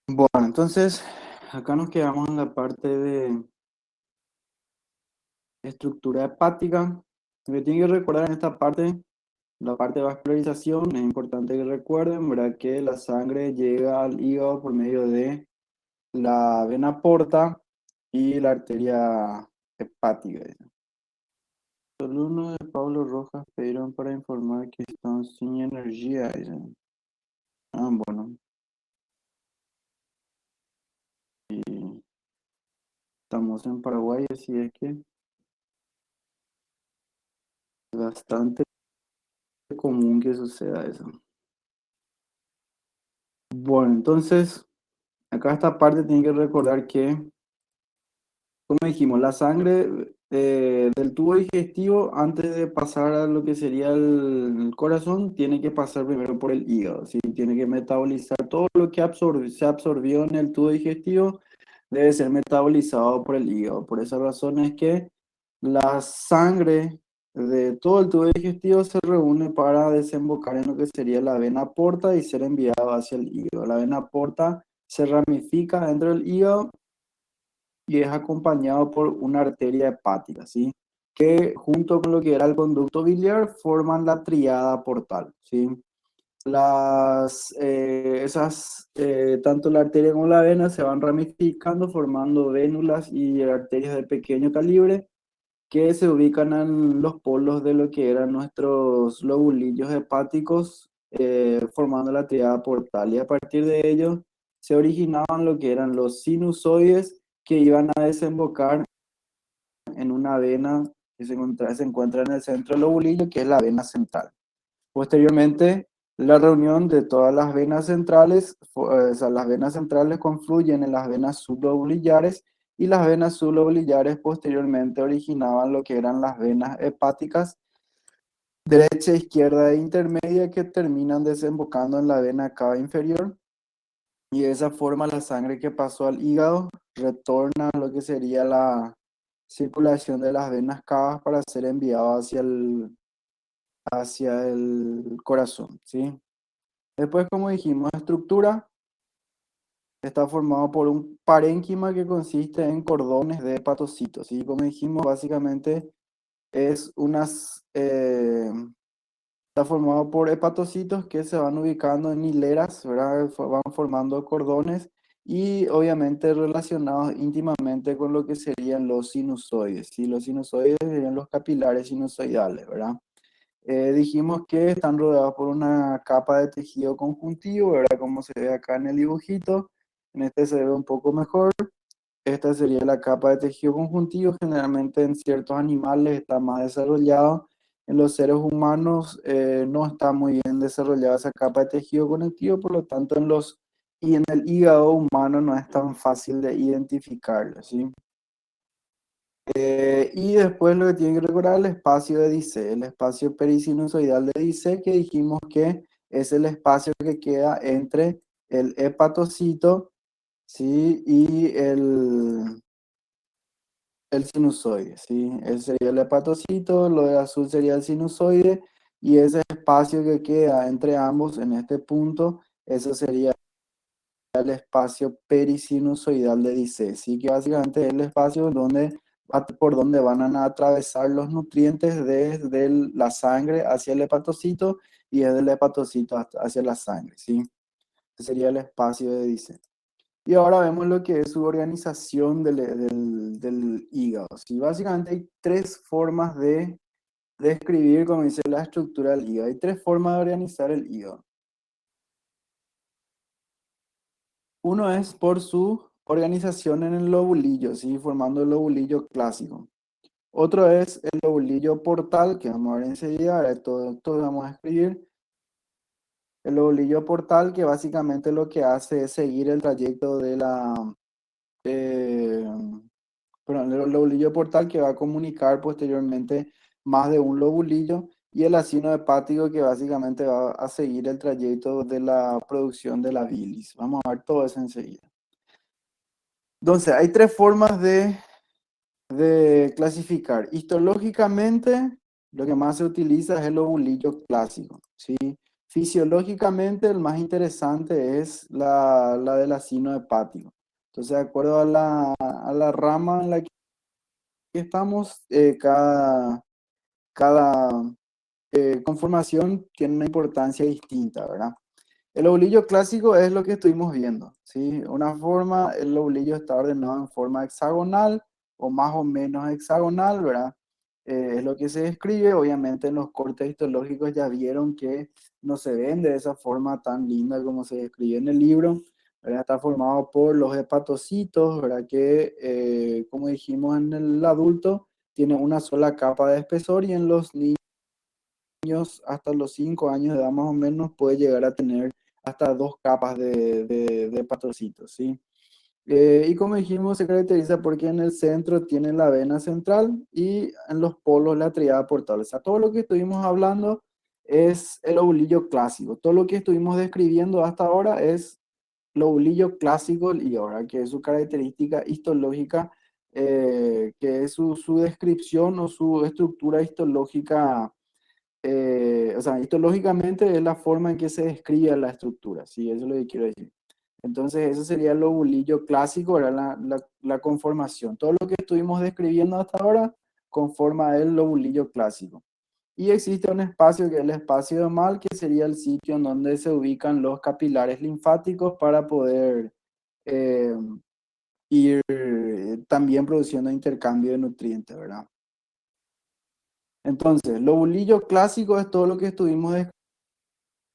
Bueno, entonces acá nos quedamos en la parte de estructura hepática. Lo que tienen que recordar en esta parte, la parte de vascularización, es importante que recuerden, ¿verdad? Que la sangre llega al hígado por medio de la vena porta y la arteria hepática. Los alumnos de Pablo Rojas pidieron para informar que están sin energía. Dicen. Ah, bueno, y estamos en Paraguay, así es que es bastante común que suceda eso. Bueno, entonces, acá esta parte tiene que recordar que, como dijimos, la sangre del tubo digestivo, antes de pasar a lo que sería el corazón, tiene que pasar primero por el hígado, ¿sí? Tiene que metabolizar todo lo que se absorbió en el tubo digestivo, debe ser metabolizado por el hígado. Por esa razón es que la sangre de todo el tubo digestivo se reúne para desembocar en lo que sería la vena porta y ser enviado hacia el hígado. La vena porta se ramifica dentro del hígado y es acompañado por una arteria hepática, ¿sí? Que junto con lo que era el conducto biliar forman la tríada portal, ¿sí? Tanto la arteria como la vena se van ramificando formando vénulas y arterias de pequeño calibre que se ubican en los polos de lo que eran nuestros lobulillos hepáticos, formando la tríada portal. Y a partir de ello se originaban lo que eran los sinusoides que iban a desembocar en una vena que se encuentra en el centro del lobulillo, que es la vena central. Posteriormente, la reunión de todas las venas centrales, o sea, las venas centrales confluyen en las venas sublobulillares y las venas sublobulillares posteriormente originaban lo que eran las venas hepáticas derecha, izquierda e intermedia que terminan desembocando en la vena cava inferior y de esa forma la sangre que pasó al hígado retorna a lo que sería la circulación de las venas cavas para ser enviado hacia el corazón, ¿sí? Después, como dijimos, la estructura está formado por un parénquima que consiste en cordones de hepatocitos. Y como dijimos, básicamente es está formado por hepatocitos que se van ubicando en hileras, ¿verdad? Van formando cordones y obviamente relacionados íntimamente con lo que serían los sinusoides. ¿Sí? Los sinusoides serían los capilares sinusoidales, ¿verdad? Dijimos que están rodeados por una capa de tejido conjuntivo, ¿verdad? Como se ve acá en el dibujito. En este se ve un poco mejor. Esta sería la capa de tejido conjuntivo. Generalmente en ciertos animales está más desarrollado. En los seres humanos no está muy bien desarrollada esa capa de tejido conectivo, por lo tanto y en el hígado humano no es tan fácil de identificarlo, ¿sí? Y después lo que tienen que recordar es el espacio de Dice, el espacio perisinusoidal de Dice, que dijimos que es el espacio que queda entre el hepatocito, ¿sí? Y el sinusoide, ¿sí? Ese sería el hepatocito, lo de azul sería el sinusoide, y ese espacio que queda entre ambos en este punto, eso sería el espacio perisinusoidal de Dice, ¿sí? Que básicamente es el espacio por donde van a atravesar los nutrientes desde la sangre hacia el hepatocito y desde el hepatocito hacia la sangre, ¿sí? Ese sería el espacio de Dice. Y ahora vemos lo que es su organización del hígado, ¿sí? Básicamente hay tres formas de describir, como dice, la estructura del hígado. Hay tres formas de organizar el hígado. Uno es por su organización en el lobulillo, ¿sí? Formando el lobulillo clásico. Otro es el lobulillo portal, que vamos a ver enseguida, esto vamos a escribir. El lobulillo portal, que básicamente lo que hace es seguir el trayecto eh, el lobulillo portal que va a comunicar posteriormente más de un lobulillo y el acino hepático que básicamente va a seguir el trayecto de la producción de la bilis. Vamos a ver todo eso enseguida. Entonces, hay tres formas de clasificar. Histológicamente, lo que más se utiliza es el lobulillo clásico, ¿sí? Fisiológicamente, el más interesante es la del acino hepático. Entonces, de acuerdo a la rama en la que estamos, cada conformación tiene una importancia distinta, ¿verdad? El lobulillo clásico es lo que estuvimos viendo, ¿sí? Una forma, el lobulillo está ordenado en forma hexagonal o más o menos hexagonal, ¿verdad? Es lo que se describe. Obviamente en los cortes histológicos ya vieron que no se ven de esa forma tan linda como se describe en el libro, ¿verdad? Está formado por los hepatocitos, ¿verdad? Que, como dijimos en el adulto, tiene una sola capa de espesor y en los niños hasta los 5 años de edad más o menos puede llegar a tener hasta dos capas de hepatocitos, ¿sí? Y como dijimos, se caracteriza porque en el centro tiene la vena central y en los polos la tríada portal. O sea, todo lo que estuvimos hablando es el lobulillo clásico. Todo lo que estuvimos describiendo hasta ahora es lobulillo clásico y ahora que es su característica histológica, que es su descripción o su estructura histológica, o sea, histológicamente es la forma en que se describe la estructura, sí, eso es lo que quiero decir. Entonces, eso sería el lobulillo clásico, era la conformación. Todo lo que estuvimos describiendo hasta ahora conforma el lobulillo clásico. Y existe un espacio que es el espacio de Mal, que sería el sitio en donde se ubican los capilares linfáticos para poder eh, ir también produciendo intercambio de nutrientes, ¿verdad? Entonces, lobulillo clásico es todo lo que estuvimos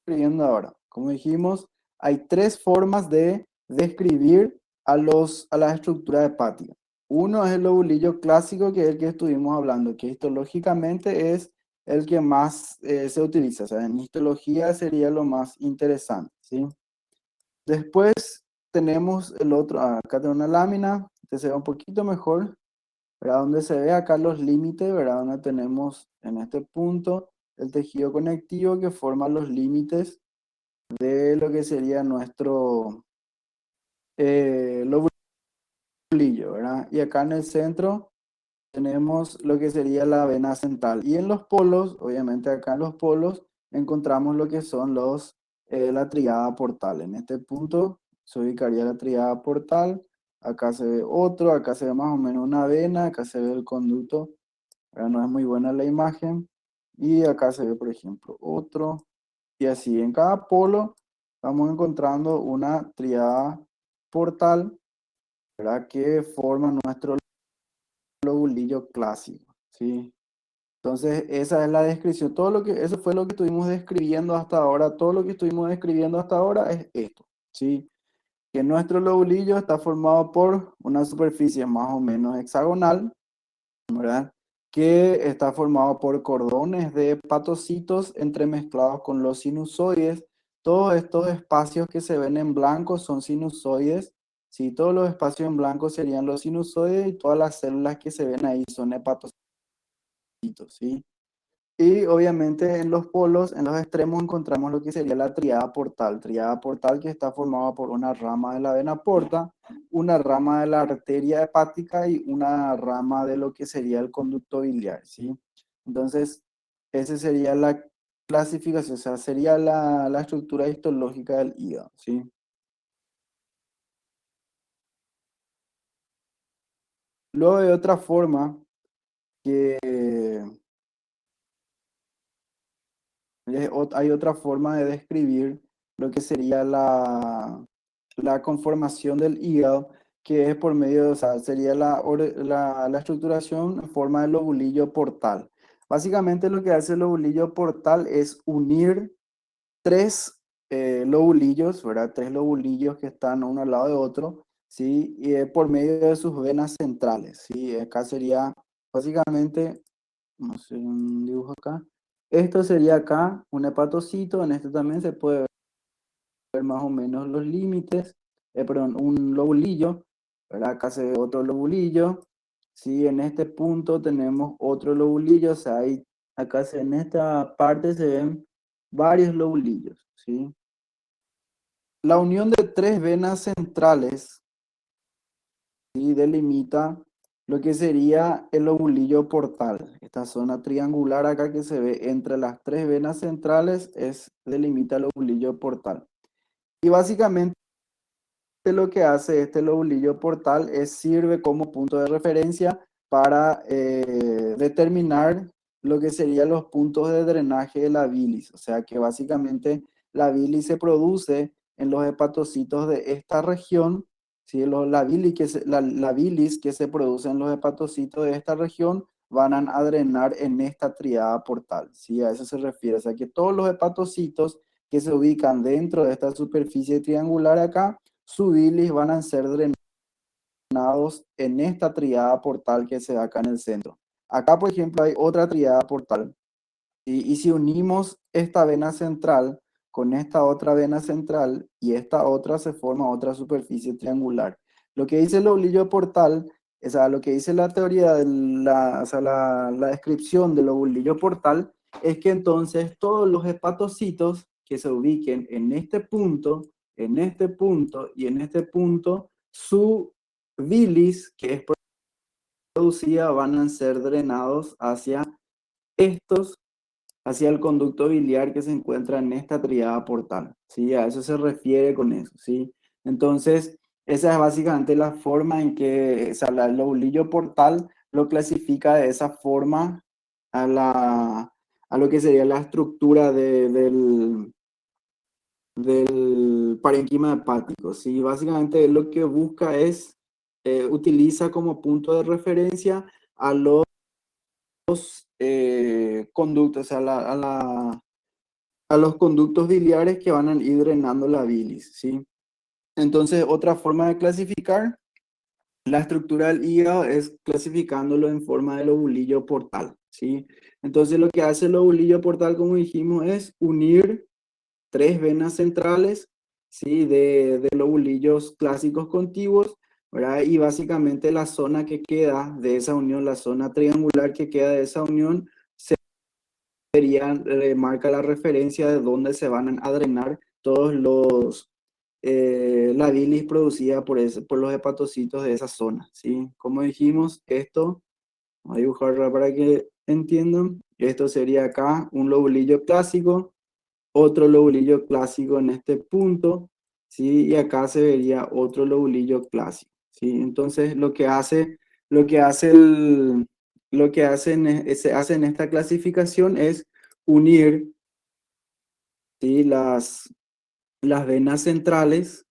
describiendo ahora. Como dijimos, hay tres formas de describir a la estructura hepática. Uno es el lobulillo clásico, que es el que estuvimos hablando, que histológicamente es el que más se utiliza. O sea, en histología sería lo más interesante, ¿sí? Después tenemos el otro, acá tengo una lámina, que se ve un poquito mejor, ¿verdad? Donde se ve acá los límites, ¿verdad? Donde tenemos en este punto el tejido conectivo que forma los límites de lo que sería nuestro lobulillo, ¿verdad? Y acá en el centro tenemos lo que sería la vena central. Y en los polos, obviamente acá en los polos, encontramos lo que son la tríada portal. En este punto se ubicaría la tríada portal. Acá se ve otro, acá se ve más o menos una vena, acá se ve el conducto. Ahora no es muy buena la imagen. Y acá se ve, por ejemplo, otro. Y así, en cada polo vamos encontrando una tríada portal, ¿verdad? Que forma nuestro lobulillo clásico, ¿sí? Entonces, esa es la descripción. Eso fue lo que estuvimos describiendo hasta ahora. Todo lo que estuvimos describiendo hasta ahora es esto, ¿sí? Que nuestro lobulillo está formado por una superficie más o menos hexagonal, ¿verdad? Que está formado por cordones de hepatocitos entremezclados con los sinusoides. Todos estos espacios que se ven en blanco son sinusoides. Sí, todos los espacios en blanco serían los sinusoides y todas las células que se ven ahí son hepatocitos, ¿sí? Y obviamente en los polos, en los extremos, encontramos lo que sería la tríada portal que está formada por una rama de la vena porta, una rama de la arteria hepática y una rama de lo que sería el conducto biliar, ¿sí? Entonces, esa sería la clasificación, o sea, sería la estructura histológica del hígado, ¿sí? Luego de otra forma que hay otra forma de describir lo que sería la conformación del hígado, que es por medio, o sea, sería la estructuración en forma de lobulillo portal. Básicamente lo que hace el lobulillo portal es unir tres lobulillos, ¿verdad? Tres lobulillos que están uno al lado de otro, ¿sí? Y por medio de sus venas centrales, ¿sí? Acá sería básicamente, no sé, un dibujo acá. Esto sería acá un hepatocito, en este también se puede ver más o menos los límites, perdón, un lobulillo, ¿verdad? Acá se ve otro lobulillo, ¿sí? En este punto tenemos otro lobulillo, o sea, en esta parte se ven varios lobulillos, ¿sí? La unión de tres venas centrales, ¿sí? Delimita lo que sería el lobulillo portal. Esta zona triangular acá que se ve entre las tres venas centrales delimita el lobulillo portal. Y básicamente lo que hace este lobulillo portal es sirve como punto de referencia para determinar lo que serían los puntos de drenaje de la bilis. O sea que básicamente la bilis se produce en los hepatocitos de esta región. ¿Sí? La bilis que se produce en los hepatocitos de esta región van a drenar en esta triada portal. ¿Sí? A eso se refiere. O sea que todos los hepatocitos que se ubican dentro de esta superficie triangular acá, su bilis van a ser drenados en esta triada portal que se da acá en el centro. Acá, por ejemplo, hay otra triada portal. Y si unimos esta vena central con esta otra vena central y esta otra, se forma otra superficie triangular. Lo que dice el oblillo portal, o sea, lo que dice la teoría, o sea, la descripción del oblillo portal, es que entonces todos los hepatocitos que se ubiquen en este punto, en este punto y en este punto, su bilis, que es producida, van a ser drenados estos hacia el conducto biliar que se encuentra en esta triada portal, ¿sí? A eso se refiere con eso, ¿sí? Entonces, esa es básicamente la forma en que, o sea, el lobulillo portal lo clasifica de esa forma a lo que sería la estructura del parénquima hepático, ¿sí? Básicamente lo que busca es, utiliza como punto de referencia a los conductos, a los conductos biliares que van a ir drenando la bilis, ¿sí? Entonces, otra forma de clasificar la estructura del hígado es clasificándolo en forma de lobulillo portal, ¿sí? Entonces, lo que hace el lobulillo portal, como dijimos, es unir tres venas centrales, ¿sí? De lobulillos clásicos contiguos, ¿verdad? Y básicamente la zona que queda de esa unión, la zona triangular que queda de esa unión, marca la referencia de dónde se van a drenar todos la bilis producida por los hepatocitos de esa zona, ¿sí? Como dijimos, esto, voy a dibujarlo para que entiendan, esto sería acá un lobulillo clásico, otro lobulillo clásico en este punto, ¿sí? Y acá se vería otro lobulillo clásico, ¿sí? Entonces, lo que hace lo que se hace en esta clasificación es unir, ¿sí? Las venas centrales,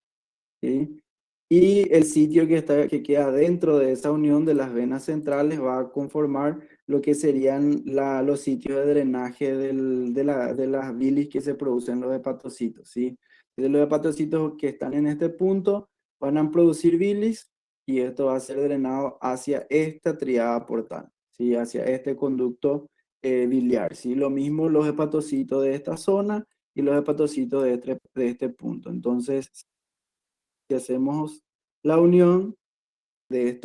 ¿sí? Y el sitio que queda dentro de esa unión de las venas centrales va a conformar lo que serían los sitios de drenaje de las bilis que se producen en los hepatocitos, ¿sí? Entonces, los hepatocitos que están en este punto van a producir bilis y esto va a ser drenado hacia esta triada portal, ¿sí? Hacia este conducto biliar, ¿sí? Lo mismo los hepatocitos de esta zona y los hepatocitos de este punto. Entonces, si hacemos la unión de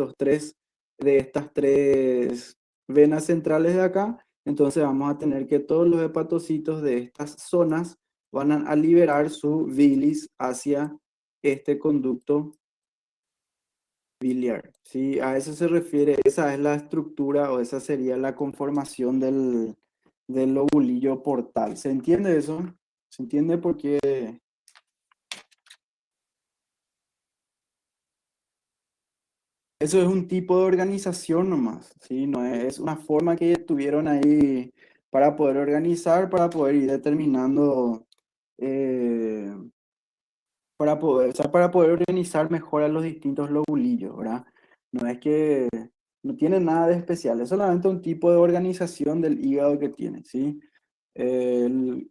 de estas tres venas centrales de acá, entonces vamos a tener que todos los hepatocitos de estas zonas van a liberar su bilis hacia este conducto biliar, ¿sí? A eso se refiere, esa es la estructura o esa sería la conformación del lobulillo portal. ¿Se entiende eso? ¿Se entiende por qué? Eso es un tipo de organización nomás, ¿sí? No es una forma que tuvieron ahí para poder organizar, para poder ir determinando, eh, o sea, para poder organizar mejor a los distintos lobulillos, ¿verdad? No es que no tiene nada de especial, es solamente un tipo de organización del hígado que tiene, ¿sí?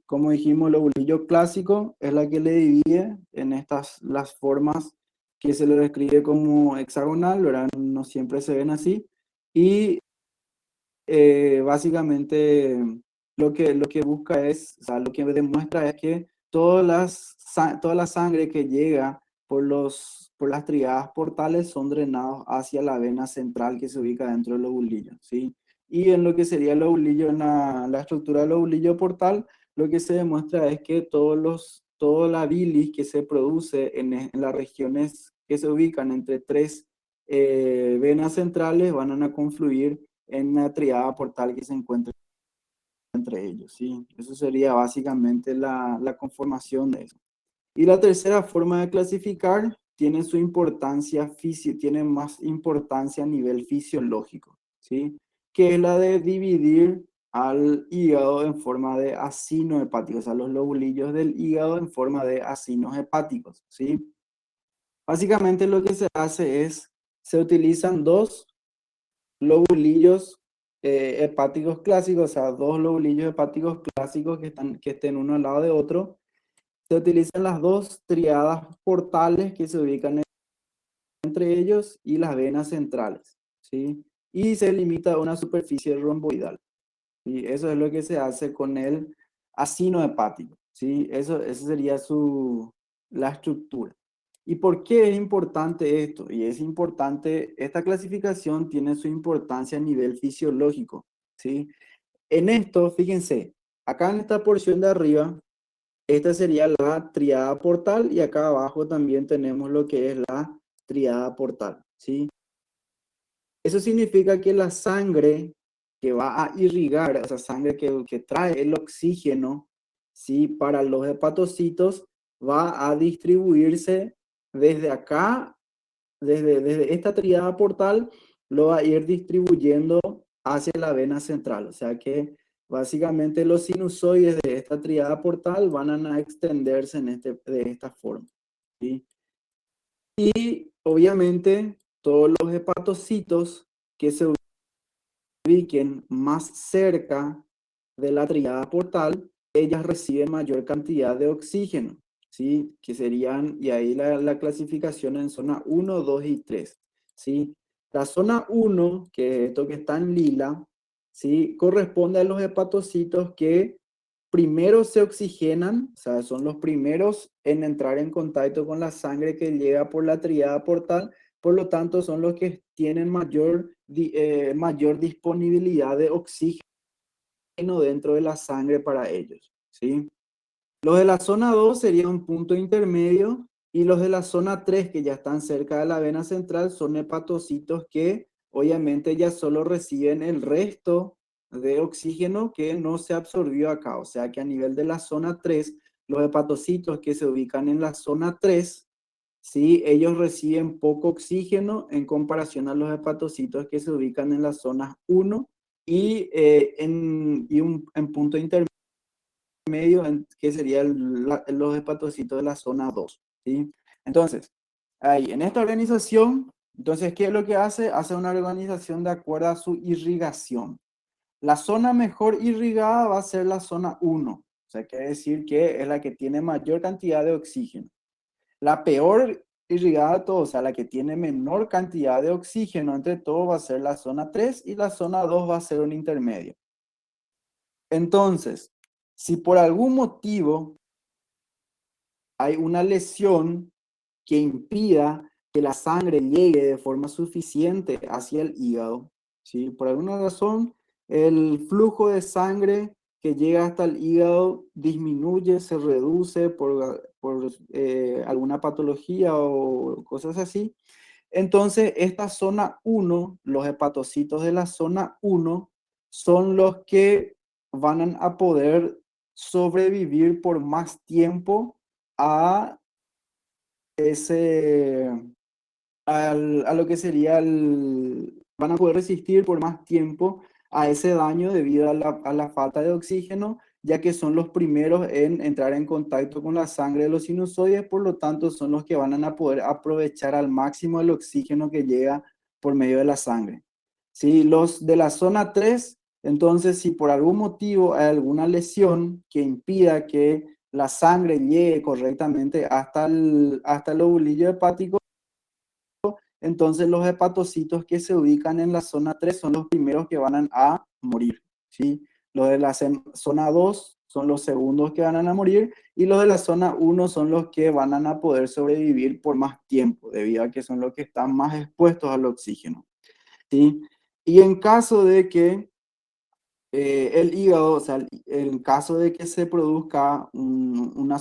Como dijimos, el lobulillo clásico es la que le divide en las formas que se le describe como hexagonal, ¿verdad? No siempre se ven así. Y básicamente lo que busca es, o sea, lo que demuestra es que toda la sangre que llega por las triadas portales son drenados hacia la vena central que se ubica dentro del lobulillo, ¿sí? Y en lo que sería el lobulillo, en la estructura del lobulillo portal, lo que se demuestra es que toda la bilis que se produce en las regiones que se ubican entre tres venas centrales van a confluir en una triada portal que se encuentra entre ellos, ¿sí? Eso sería básicamente la conformación de eso. Y la tercera forma de clasificar tiene su importancia, tiene más importancia a nivel fisiológico, ¿sí? Que es la de dividir al hígado en forma de acino hepático, o sea, los lobulillos del hígado en forma de acinos hepáticos, ¿sí? Básicamente lo que se hace es, se utilizan dos lobulillos hepáticos clásicos, o sea, dos lobulillos hepáticos clásicos que estén uno al lado de otro. Se utilizan las dos triadas portales que se ubican entre ellos y las venas centrales, ¿sí? Y se limita a una superficie romboidal. Y eso es lo que se hace con el acino hepático, ¿sí? Eso sería la estructura. ¿Y por qué es importante esto? Y es importante, esta clasificación tiene su importancia a nivel fisiológico, ¿sí? En esto, fíjense, acá en esta porción de arriba, esta sería la triada portal y acá abajo también tenemos lo que es la triada portal, ¿sí? Eso significa que la sangre que va a irrigar, esa sangre que trae el oxígeno, ¿sí? Para los hepatocitos, va a distribuirse desde acá, desde esta triada portal, lo va a ir distribuyendo hacia la vena central. O sea que básicamente los sinusoides de esta triada portal van a extenderse de esta forma, ¿sí? Y obviamente todos los hepatocitos que se ubiquen más cerca de la tríada portal, ellas reciben mayor cantidad de oxígeno, ¿sí? Que serían, y ahí la clasificación en zona uno 2 y 3, ¿sí? La zona uno, que es esto que está en lila, ¿sí? Corresponde a los hepatocitos que primero se oxigenan, o sea, son los primeros en entrar en contacto con la sangre que llega por la tríada portal, por lo tanto son los que tienen mayor disponibilidad de oxígeno dentro de la sangre para ellos, ¿sí? Los de la zona 2 serían un punto intermedio y los de la zona 3 que ya están cerca de la vena central son hepatocitos que obviamente ya solo reciben el resto de oxígeno que no se absorbió acá. O sea que a nivel de la zona 3 los hepatocitos que se ubican en la zona 3, ¿sí? Ellos reciben poco oxígeno en comparación a los hepatocitos que se ubican en las zonas 1 en punto intermedio medio, que sería los hepatocitos de la zona 2, ¿sí? Entonces, ahí, en esta organización, entonces, ¿qué es lo que hace? Hace una organización de acuerdo a su irrigación. La zona mejor irrigada va a ser la zona 1, o sea, quiere decir que es la que tiene mayor cantidad de oxígeno. La peor irrigada de todo, o sea, la que tiene menor cantidad de oxígeno entre todo va a ser la zona 3 y la zona 2 va a ser un intermedio. Entonces, si por algún motivo hay una lesión que impida que la sangre llegue de forma suficiente hacia el hígado, ¿sí? Por alguna razón, el flujo de sangre que llega hasta el hígado disminuye, se reduce por alguna patología o cosas así. Entonces, esta zona 1, los hepatocitos de la zona 1, son los que van a poder sobrevivir por más tiempo a ese, a lo que sería van a poder resistir por más tiempo a ese daño debido a la falta de oxígeno, ya que son los primeros en entrar en contacto con la sangre de los sinusoides, por lo tanto son los que van a poder aprovechar al máximo el oxígeno que llega por medio de la sangre. ¿Sí? Los de la zona 3, entonces si por algún motivo hay alguna lesión que impida que la sangre llegue correctamente hasta el lobulillo hepático, entonces los hepatocitos que se ubican en la zona 3 son los primeros que van a morir, ¿sí? Los de la zona 2 son los segundos que van a morir y los de la zona 1 son los que van a poder sobrevivir por más tiempo, debido a que son los que están más expuestos al oxígeno, ¿sí? Y en caso de que el hígado, o sea, en caso de que se produzca una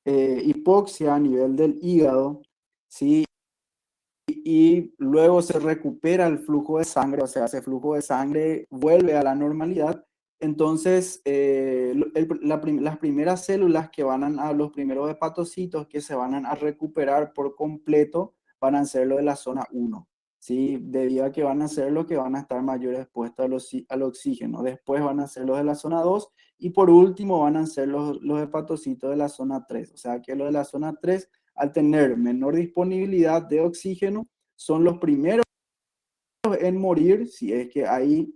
hipoxia a nivel del hígado, ¿sí? y luego se recupera el flujo de sangre, o sea, ese flujo de sangre vuelve a la normalidad. Entonces, las primeras células que van a los primeros hepatocitos que se van a recuperar por completo van a ser los de la zona uno, ¿sí? Debido a que van a ser los que van a estar mayor expuestos al oxígeno. Después van a ser los de la zona 2 y por último van a ser los hepatocitos de la zona 3. O sea, que los de la zona 3 al tener menor disponibilidad de oxígeno, son los primeros en morir si es que hay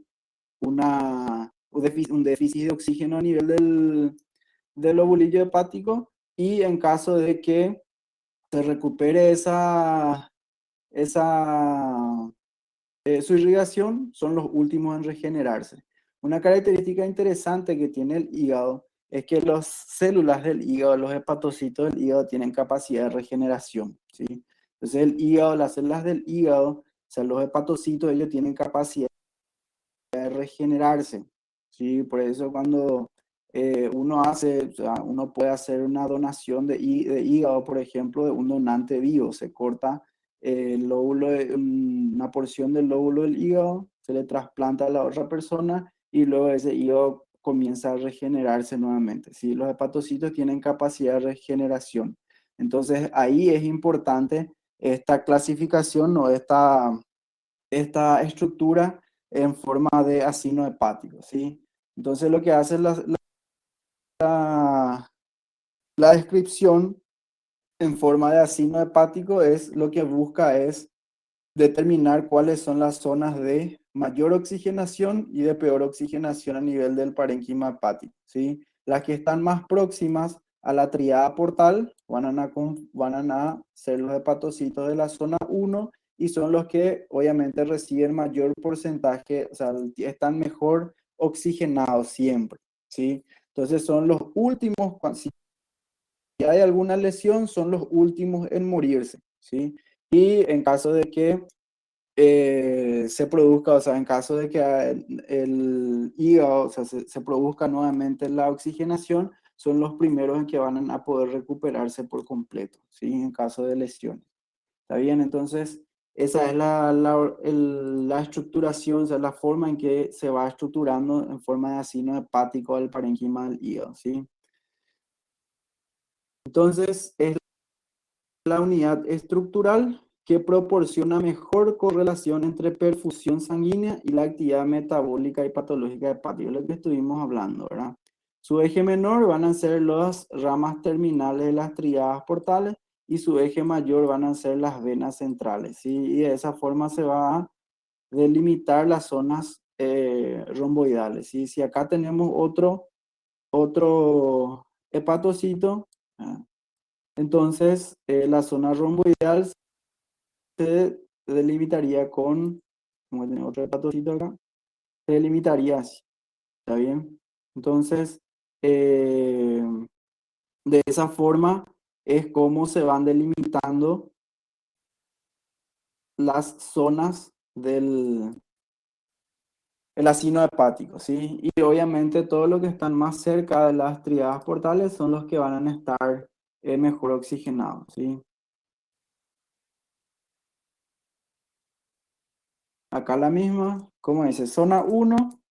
un déficit de oxígeno a nivel del lobulillo hepático y en caso de que se recupere esa su irrigación, son los últimos en regenerarse. Una característica interesante que tiene el hígado es que las células del hígado, los hepatocitos del hígado, tienen capacidad de regeneración, ¿sí? Entonces el hígado, las células del hígado, o sea, los hepatocitos, ellos tienen capacidad de regenerarse, ¿sí? Por eso cuando uno hace, o sea, uno puede hacer una donación de hígado, por ejemplo, de un donante vivo, se corta el lóbulo, una porción del lóbulo del hígado, se le trasplanta a la otra persona y luego ese hígado comienza a regenerarse nuevamente, ¿sí? Los hepatocitos tienen capacidad de regeneración. Entonces ahí es importante esta clasificación o esta estructura en forma de asino hepático, ¿sí? Entonces lo que hace la descripción en forma de asino hepático es lo que busca es determinar cuáles son las zonas de mayor oxigenación y de peor oxigenación a nivel del parénquima hepático, ¿sí? Las que están más próximas a la triada portal van a ser los hepatocitos de la zona uno y son los que obviamente reciben mayor porcentaje, o sea, están mejor oxigenados siempre, ¿sí? Entonces son los últimos, si hay alguna lesión, son los últimos en morirse, ¿sí? Y en caso de que se produzca, o sea, en caso de que el hígado, o sea, se produzca nuevamente la oxigenación, son los primeros en que van a poder recuperarse por completo, ¿sí? En caso de lesiones. ¿Está bien? Entonces, esa es la estructuración, o sea, la forma en que se va estructurando en forma de asino hepático al parénquima del hígado, ¿sí? Entonces, es la unidad estructural que proporciona mejor correlación entre perfusión sanguínea y la actividad metabólica y patológica hepática, lo que estuvimos hablando, ¿verdad? Su eje menor van a ser las ramas terminales de las tríadas portales y su eje mayor van a ser las venas centrales, ¿sí? Y de esa forma se va a delimitar las zonas romboidales, ¿sí? Si acá tenemos otro hepatocito, ¿ah? Entonces la zona romboidal se delimitaría como tiene otro hepatocito acá, se delimitaría así, ¿está bien? Entonces, de esa forma es como se van delimitando las zonas del el asino hepático, ¿sí? Y obviamente todo lo que están más cerca de las triadas portales son los que van a estar mejor oxigenados, ¿sí? Acá la misma, como dice, zona uno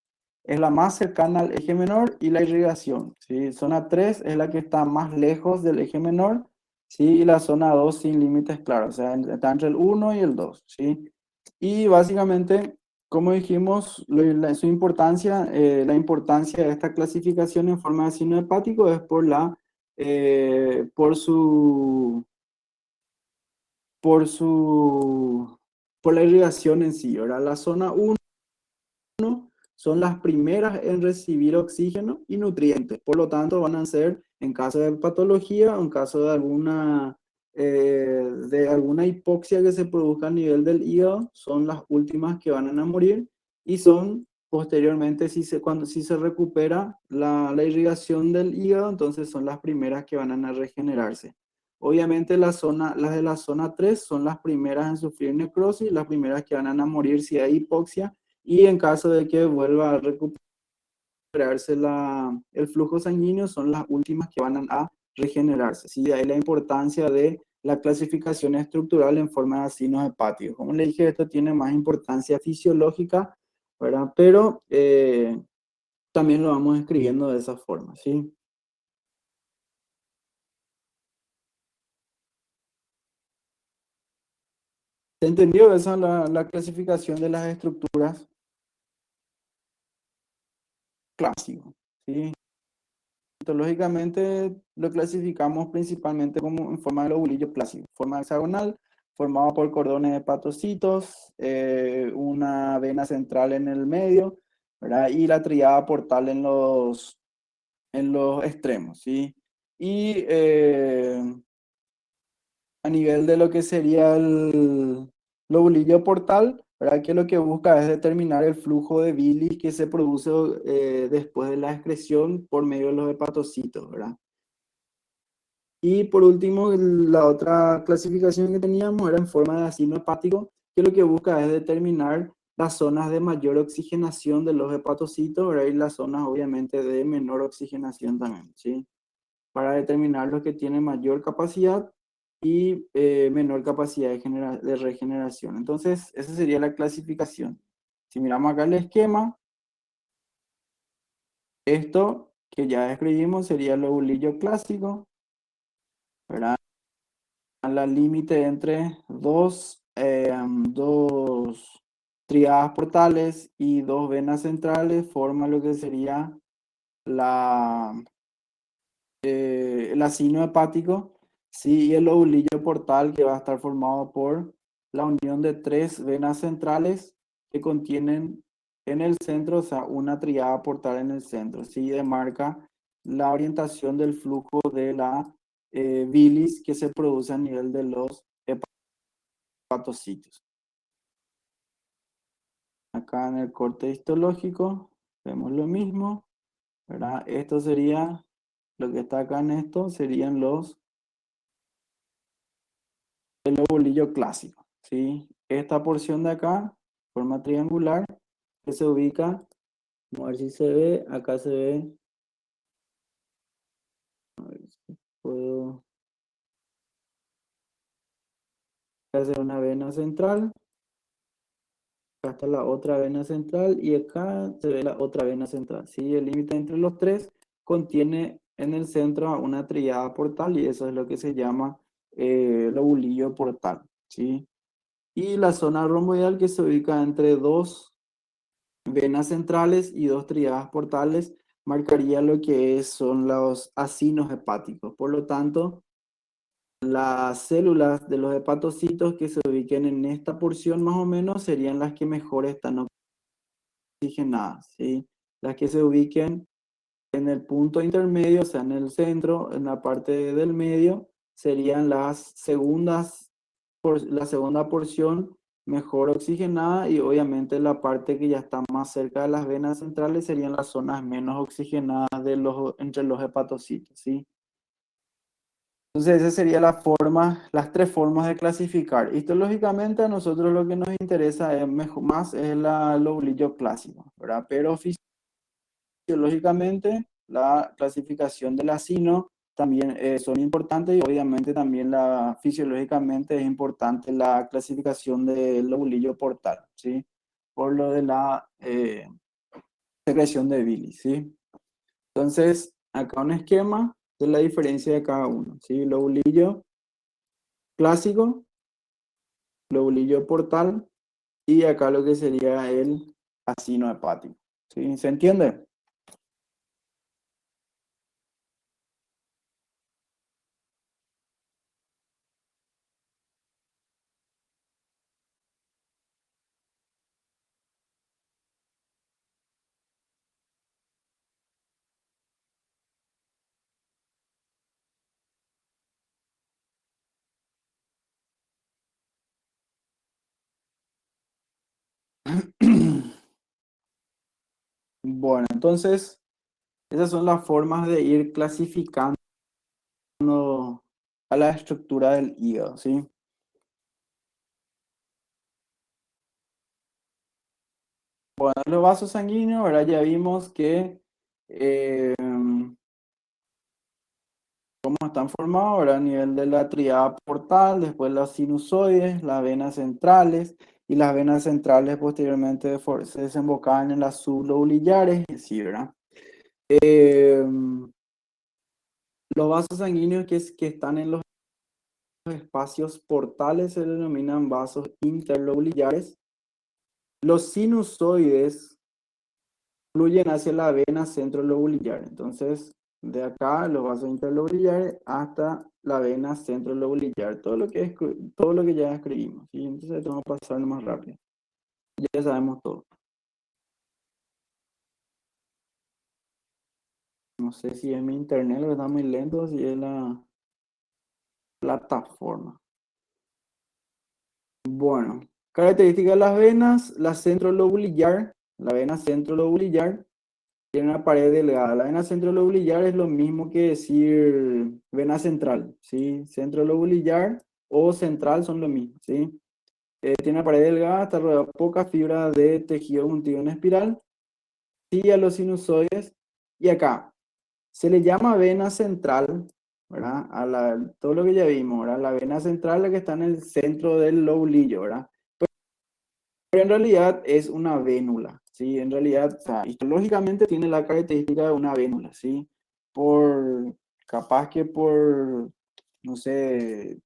es la más cercana al eje menor y la irrigación, ¿sí? Zona 3 es la que está más lejos del eje menor, ¿sí? Y la zona 2 sin límites claros, o sea, está entre el uno y el 2, ¿sí? Y básicamente, como dijimos, su importancia, la importancia de esta clasificación en forma de signo hepático es eh, por su, por su, por la irrigación en sí, ¿verdad? La zona uno son las primeras en recibir oxígeno y nutrientes. Por lo tanto, van a ser, en caso de patología o en caso de alguna hipoxia que se produzca a nivel del hígado, son las últimas que van a morir y son posteriormente, si se recupera la irrigación del hígado, entonces son las primeras que van a regenerarse. Obviamente las de la zona 3 son las primeras en sufrir necrosis, las primeras que van a morir si hay hipoxia y en caso de que vuelva a recuperarse el flujo sanguíneo, son las últimas que van a regenerarse. ¿Sí? De ahí la importancia de la clasificación estructural en forma de signos hepáticos. Como le dije, esto tiene más importancia fisiológica, ¿verdad? Pero también lo vamos escribiendo de esa forma, ¿sí? ¿Se entendió esa la clasificación de las estructuras clásicas? ¿Sí? Histológicamente lo clasificamos principalmente como en forma de lobulillo clásico, forma hexagonal, formado por cordones hepatocitos, una vena central en el medio, ¿verdad? Y la tríada portal en los extremos, ¿sí? Y a nivel de lo que sería el lobulillo portal, ¿verdad? Que lo que busca es determinar el flujo de bilis que se produce después de la excreción por medio de los hepatocitos, ¿verdad? Y por último, la otra clasificación que teníamos era en forma de asino hepático, que lo que busca es determinar las zonas de mayor oxigenación de los hepatocitos, ¿verdad? Y las zonas obviamente de menor oxigenación también, ¿sí? Para determinar los que tienen mayor capacidad y menor capacidad de regeneración. Entonces, esa sería la clasificación. Si miramos acá el esquema, esto que ya escribimos sería el lobulillo clásico, ¿verdad? La límite entre dos triadas portales y dos venas centrales forma lo que sería la, el acino hepático, ¿sí? Y el lobulillo portal que va a estar formado por la unión de tres venas centrales que contienen en el centro, o sea, una triada portal en el centro, ¿sí? Demarca la orientación del flujo de la bilis que se produce a nivel de los hepatocitos. Acá en el corte histológico vemos lo mismo, ¿verdad? Esto sería, lo que está acá en esto, serían el lobulillo clásico, ¿sí? Esta porción de acá, forma triangular, que se ubica, vamos a ver si se ve, acá se ve, a ver si puedo, acá se ve una vena central, acá está la otra vena central y acá se ve la otra vena central, ¿sí? El límite entre los tres contiene en el centro una triada portal y eso es lo que se llama lobulillo portal, ¿sí? Y la zona romboidal que se ubica entre dos venas centrales y dos triadas portales marcaría lo que son los acinos hepáticos. Por lo tanto, las células de los hepatocitos que se ubiquen en esta porción más o menos serían las que mejor están oxigenadas, ¿sí? Las que se ubiquen en el punto intermedio, o sea, en el centro, en la parte del medio, serían la segunda porción mejor oxigenada y obviamente la parte que ya está más cerca de las venas centrales serían las zonas menos oxigenadas entre los hepatocitos, ¿sí? Entonces, esa sería la forma, las tres formas de clasificar. Histológicamente, a nosotros lo que nos interesa es más es el lobulillo clásico, ¿verdad? Pero fisiológicamente, la clasificación del acino también son importantes y obviamente también fisiológicamente es importante la clasificación del lobulillo portal, ¿sí? Por lo de la secreción de bilis, ¿sí? Entonces, acá un esquema de la diferencia de cada uno, ¿sí? Lobulillo clásico, lobulillo portal y acá lo que sería el acino hepático, ¿sí? ¿Se entiende? Bueno, entonces, esas son las formas de ir clasificando a la estructura del hígado, ¿sí? Bueno, los vasos sanguíneos, ahora ya vimos que cómo están formados ahora a nivel de la tríada portal, después los sinusoides, las venas centrales, y las venas centrales posteriormente se desembocaban en las sublobulillares, y así, ¿verdad? Los vasos sanguíneos que están en los espacios portales se denominan vasos interlobulillares. Los sinusoides fluyen hacia la vena centrolobulillar. Entonces, de acá, los vasos interlobulillares hasta la vena centrolobulillar. Todo lo que ya escribimos, ¿sí? Entonces, vamos a pasar más rápido. Ya sabemos todo. No sé si es mi internet lo que está muy lento o si es la plataforma. Bueno, características de las venas, la vena centrolobulillar tiene una pared delgada. La vena centrolobulillar es lo mismo que decir vena central, ¿sí? Centrolobulillar o central son lo mismo, ¿sí? Tiene una pared delgada, está rodeada de poca fibra de tejido contigo en espiral, sigue a los sinusoides y acá se le llama vena central, ¿verdad? Todo lo que ya vimos, ¿verdad? La vena central es la que está en el centro del lobulillo, ¿verdad? Pero en realidad es una vénula, ¿sí? En realidad, o sea, histológicamente tiene la característica de una vénula, ¿sí? Capaz que por, no sé,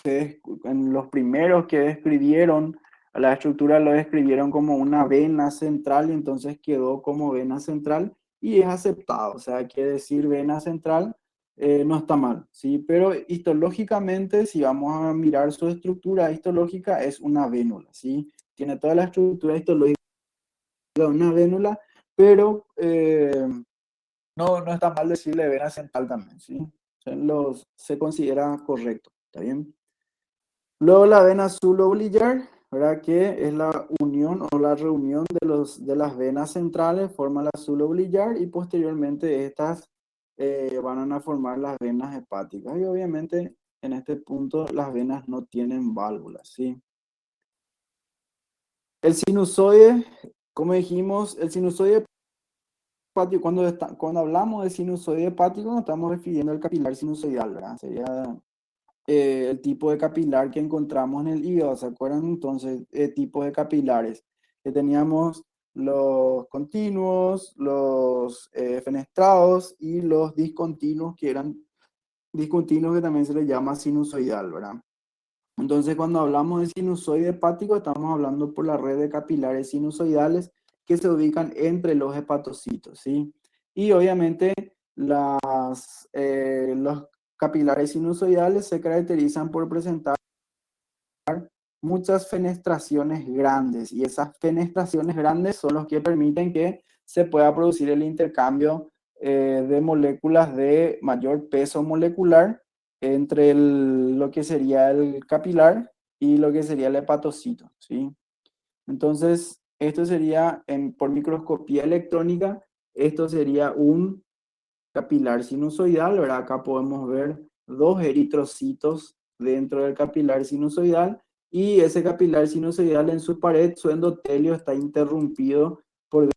en los primeros que describieron la estructura lo describieron como una vena central y entonces quedó como vena central y es aceptado. O sea, que decir vena central no está mal, ¿sí? Pero histológicamente, si vamos a mirar su estructura histológica, es una vénula, ¿sí? Tiene toda la estructura histológica de una vénula, pero no está mal decirle vena central también, ¿sí? Se considera correcto, ¿está bien? Luego la vena sublobulillar, ¿verdad? Que es la unión o la reunión de las venas centrales, forma la sublobulillar y posteriormente estas van a formar las venas hepáticas. Y obviamente en este punto las venas no tienen válvulas, ¿sí? El sinusoide, como dijimos, el sinusoide hepático, cuando hablamos de sinusoide hepático nos estamos refiriendo al capilar sinusoidal, ¿verdad? Sería el tipo de capilar que encontramos en el hígado, ¿se acuerdan? Entonces, tipo de capilares, que teníamos los continuos, los fenestrados y los discontinuos, que eran discontinuos que también se les llama sinusoidal, ¿verdad? Entonces, cuando hablamos de sinusoide hepático, estamos hablando por la red de capilares sinusoidales que se ubican entre los hepatocitos, ¿sí? Y obviamente los capilares sinusoidales se caracterizan por presentar muchas fenestraciones grandes y esas fenestraciones grandes son los que permiten que se pueda producir el intercambio de moléculas de mayor peso molecular entre lo que sería el capilar y lo que sería el hepatocito, ¿sí? Entonces, esto sería, por microscopía electrónica, esto sería un capilar sinusoidal, ¿verdad? Acá podemos ver dos eritrocitos dentro del capilar sinusoidal y ese capilar sinusoidal en su pared, su endotelio está interrumpido por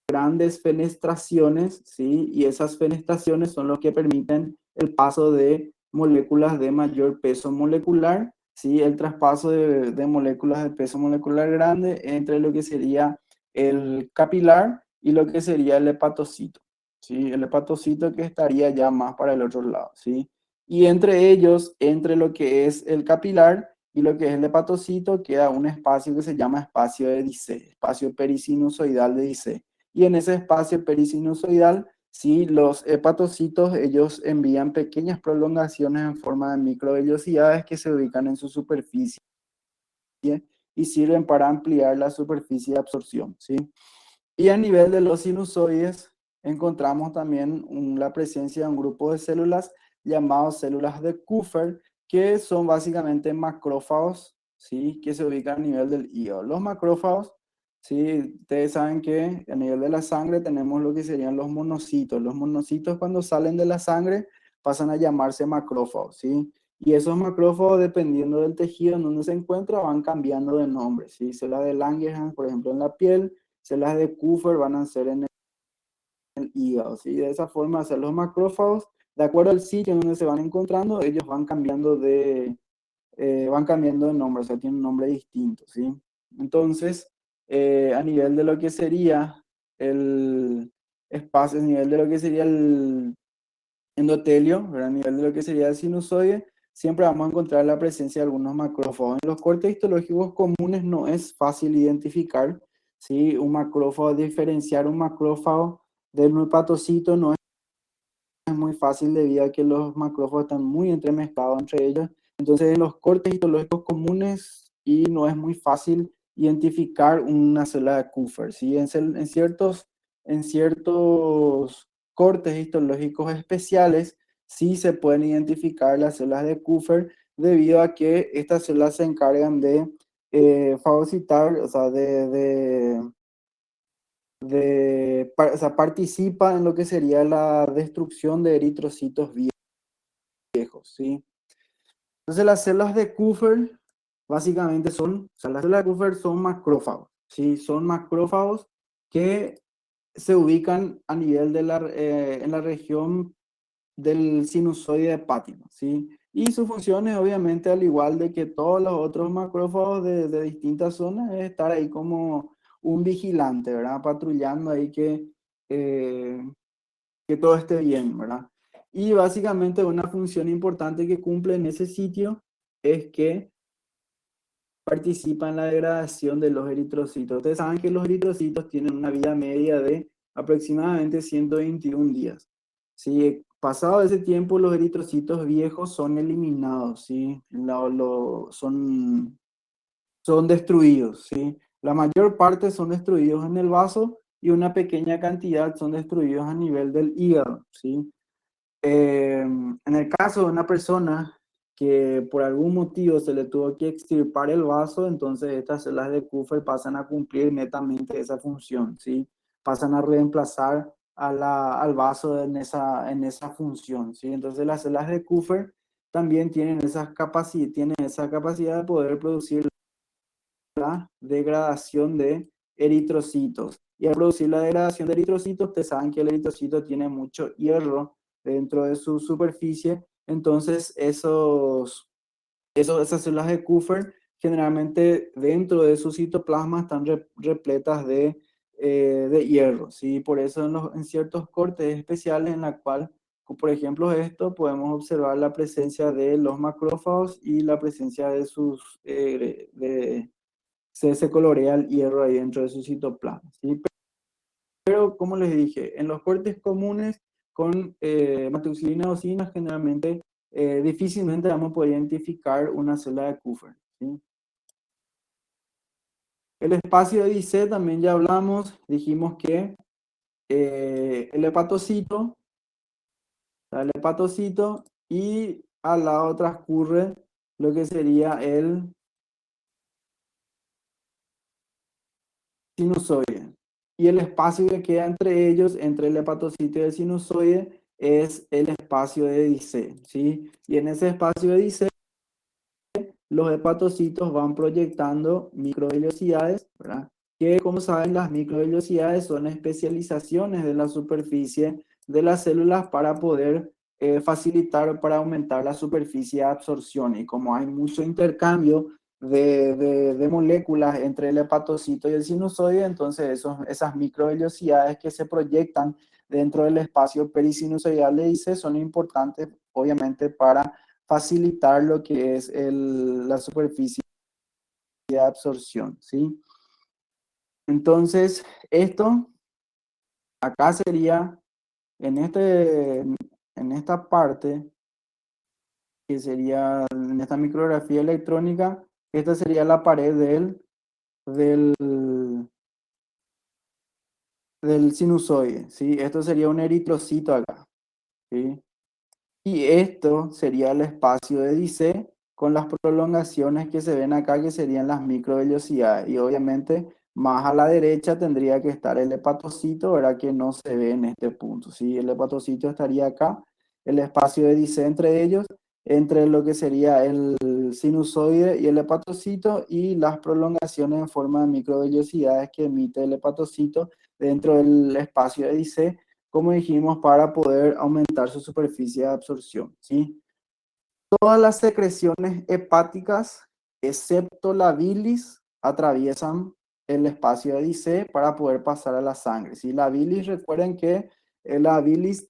grandes fenestraciones, ¿sí? Y esas fenestraciones son los que permiten el paso de moléculas de mayor peso molecular, ¿sí? El traspaso de moléculas de peso molecular grande entre lo que sería el capilar y lo que sería el hepatocito, ¿sí? El hepatocito que estaría ya más para el otro lado, ¿sí? Y entre ellos, entre lo que es el capilar y lo que es el hepatocito, queda un espacio que se llama espacio de Dissé, espacio perisinusoidal de Dissé. Y en ese espacio perisinusoidal, sí, los hepatocitos, ellos envían pequeñas prolongaciones en forma de microvellosidades que se ubican en su superficie y sirven para ampliar la superficie de absorción, ¿sí? Y a nivel de los sinusoides, encontramos también la presencia de un grupo de células llamadas células de Kupffer, que son básicamente macrófagos, ¿sí? Que se ubican a nivel del hígado. Los macrófagos, ¿sí? Ustedes saben que a nivel de la sangre tenemos lo que serían los monocitos. Los monocitos cuando salen de la sangre pasan a llamarse macrófagos, ¿sí? Y esos macrófagos, dependiendo del tejido en donde se encuentra, van cambiando de nombre, ¿sí? Células de Langerhans, por ejemplo, en la piel, células de Kupffer van a ser en el hígado, ¿sí? De esa forma, hacer los macrófagos de acuerdo al sitio en donde se van encontrando, ellos van cambiando de nombre, o sea, tienen un nombre distinto, ¿sí? Entonces, a nivel de lo que sería el espacio, a nivel de lo que sería el endotelio, ¿verdad? A nivel de lo que sería el sinusoide, siempre vamos a encontrar la presencia de algunos macrófagos. En los cortes histológicos comunes no es fácil identificar, ¿sí? Un macrófago, diferenciar un macrófago del hepatocito no es muy fácil debido a que los macrófagos están muy entremezclados entre ellos. Entonces, en los cortes histológicos comunes y no es muy fácil identificar una célula de Kupffer, ¿sí? En ciertos cortes histológicos especiales sí se pueden identificar las células de Kupffer debido a que estas células se encargan de fagocitar, o sea, o sea, participa en lo que sería la destrucción de eritrocitos viejos, ¿sí? Entonces las células de Kupffer básicamente son, o sea, las células de Kupffer son macrófagos, ¿sí? Son macrófagos que se ubican a nivel en la región del sinusoide hepático, ¿sí? Y su función es obviamente, al igual de que todos los otros macrófagos de distintas zonas, es estar ahí como un vigilante, ¿verdad? Patrullando ahí eh, que todo esté bien, ¿verdad? Y básicamente una función importante que cumple en ese sitio es que participa en la degradación de los eritrocitos. Ustedes saben que los eritrocitos tienen una vida media de aproximadamente 121 días. Si pasado ese tiempo, los eritrocitos viejos son eliminados, ¿sí? Son destruidos, ¿sí? La mayor parte son destruidos en el vaso y una pequeña cantidad son destruidos a nivel del hígado, ¿sí? En el caso de una persona que por algún motivo se le tuvo que extirpar el vaso, entonces estas células de Kupffer pasan a cumplir netamente esa función, ¿sí? Pasan a reemplazar al vaso en esa función, ¿sí? Entonces las células de Kupffer también tienen esa capacidad de poder producir la degradación de eritrocitos. Y al producir la degradación de eritrocitos, ustedes saben que el eritrocito tiene mucho hierro dentro de su superficie, entonces esas células de Kupffer generalmente dentro de su citoplasma están repletas de hierro, ¿sí? Por eso en ciertos cortes especiales en la cual, por ejemplo esto, podemos observar la presencia de los macrófagos y la presencia de se colorea el hierro ahí dentro de su citoplasma, ¿sí? Pero como les dije, en los cortes comunes con metoxilina o cina, generalmente difícilmente vamos a poder identificar una célula de Kupffer, ¿sí? El espacio de Dice también ya hablamos, dijimos que el hepatocito y al lado transcurre lo que sería el sinusoide. Y el espacio que queda entre ellos, entre el hepatocito y el sinusoide, es el espacio de Dice, ¿sí? Y en ese espacio de Dice, los hepatocitos van proyectando microvellosidades, ¿verdad? Que como saben, las microvellosidades son especializaciones de la superficie de las células para poder facilitar, para aumentar la superficie de absorción. Y como hay mucho intercambio de moléculas entre el hepatocito y el sinusoide, entonces esas microvellosidades que se proyectan dentro del espacio perisinusoidal de IC son importantes, obviamente, para facilitar lo que es la superficie de absorción, ¿sí? Entonces, esto acá sería, en esta parte, que sería en esta micrografía electrónica, esta sería la pared del, del sinusoide, ¿sí? Esto sería un eritrocito acá, ¿sí? Y esto sería el espacio de Dice con las prolongaciones que se ven acá, que serían las microvellosidades. Y obviamente más a la derecha tendría que estar el hepatocito, ¿verdad? Que no se ve en este punto, ¿sí? El hepatocito estaría acá, el espacio de Dice entre ellos, entre lo que sería el sinusoide y el hepatocito y las prolongaciones en forma de microvellosidades que emite el hepatocito dentro del espacio de Dice como dijimos, para poder aumentar su superficie de absorción, ¿sí? Todas las secreciones hepáticas, excepto la bilis, atraviesan el espacio de Dice para poder pasar a la sangre, ¿sí? La bilis, recuerden que la bilis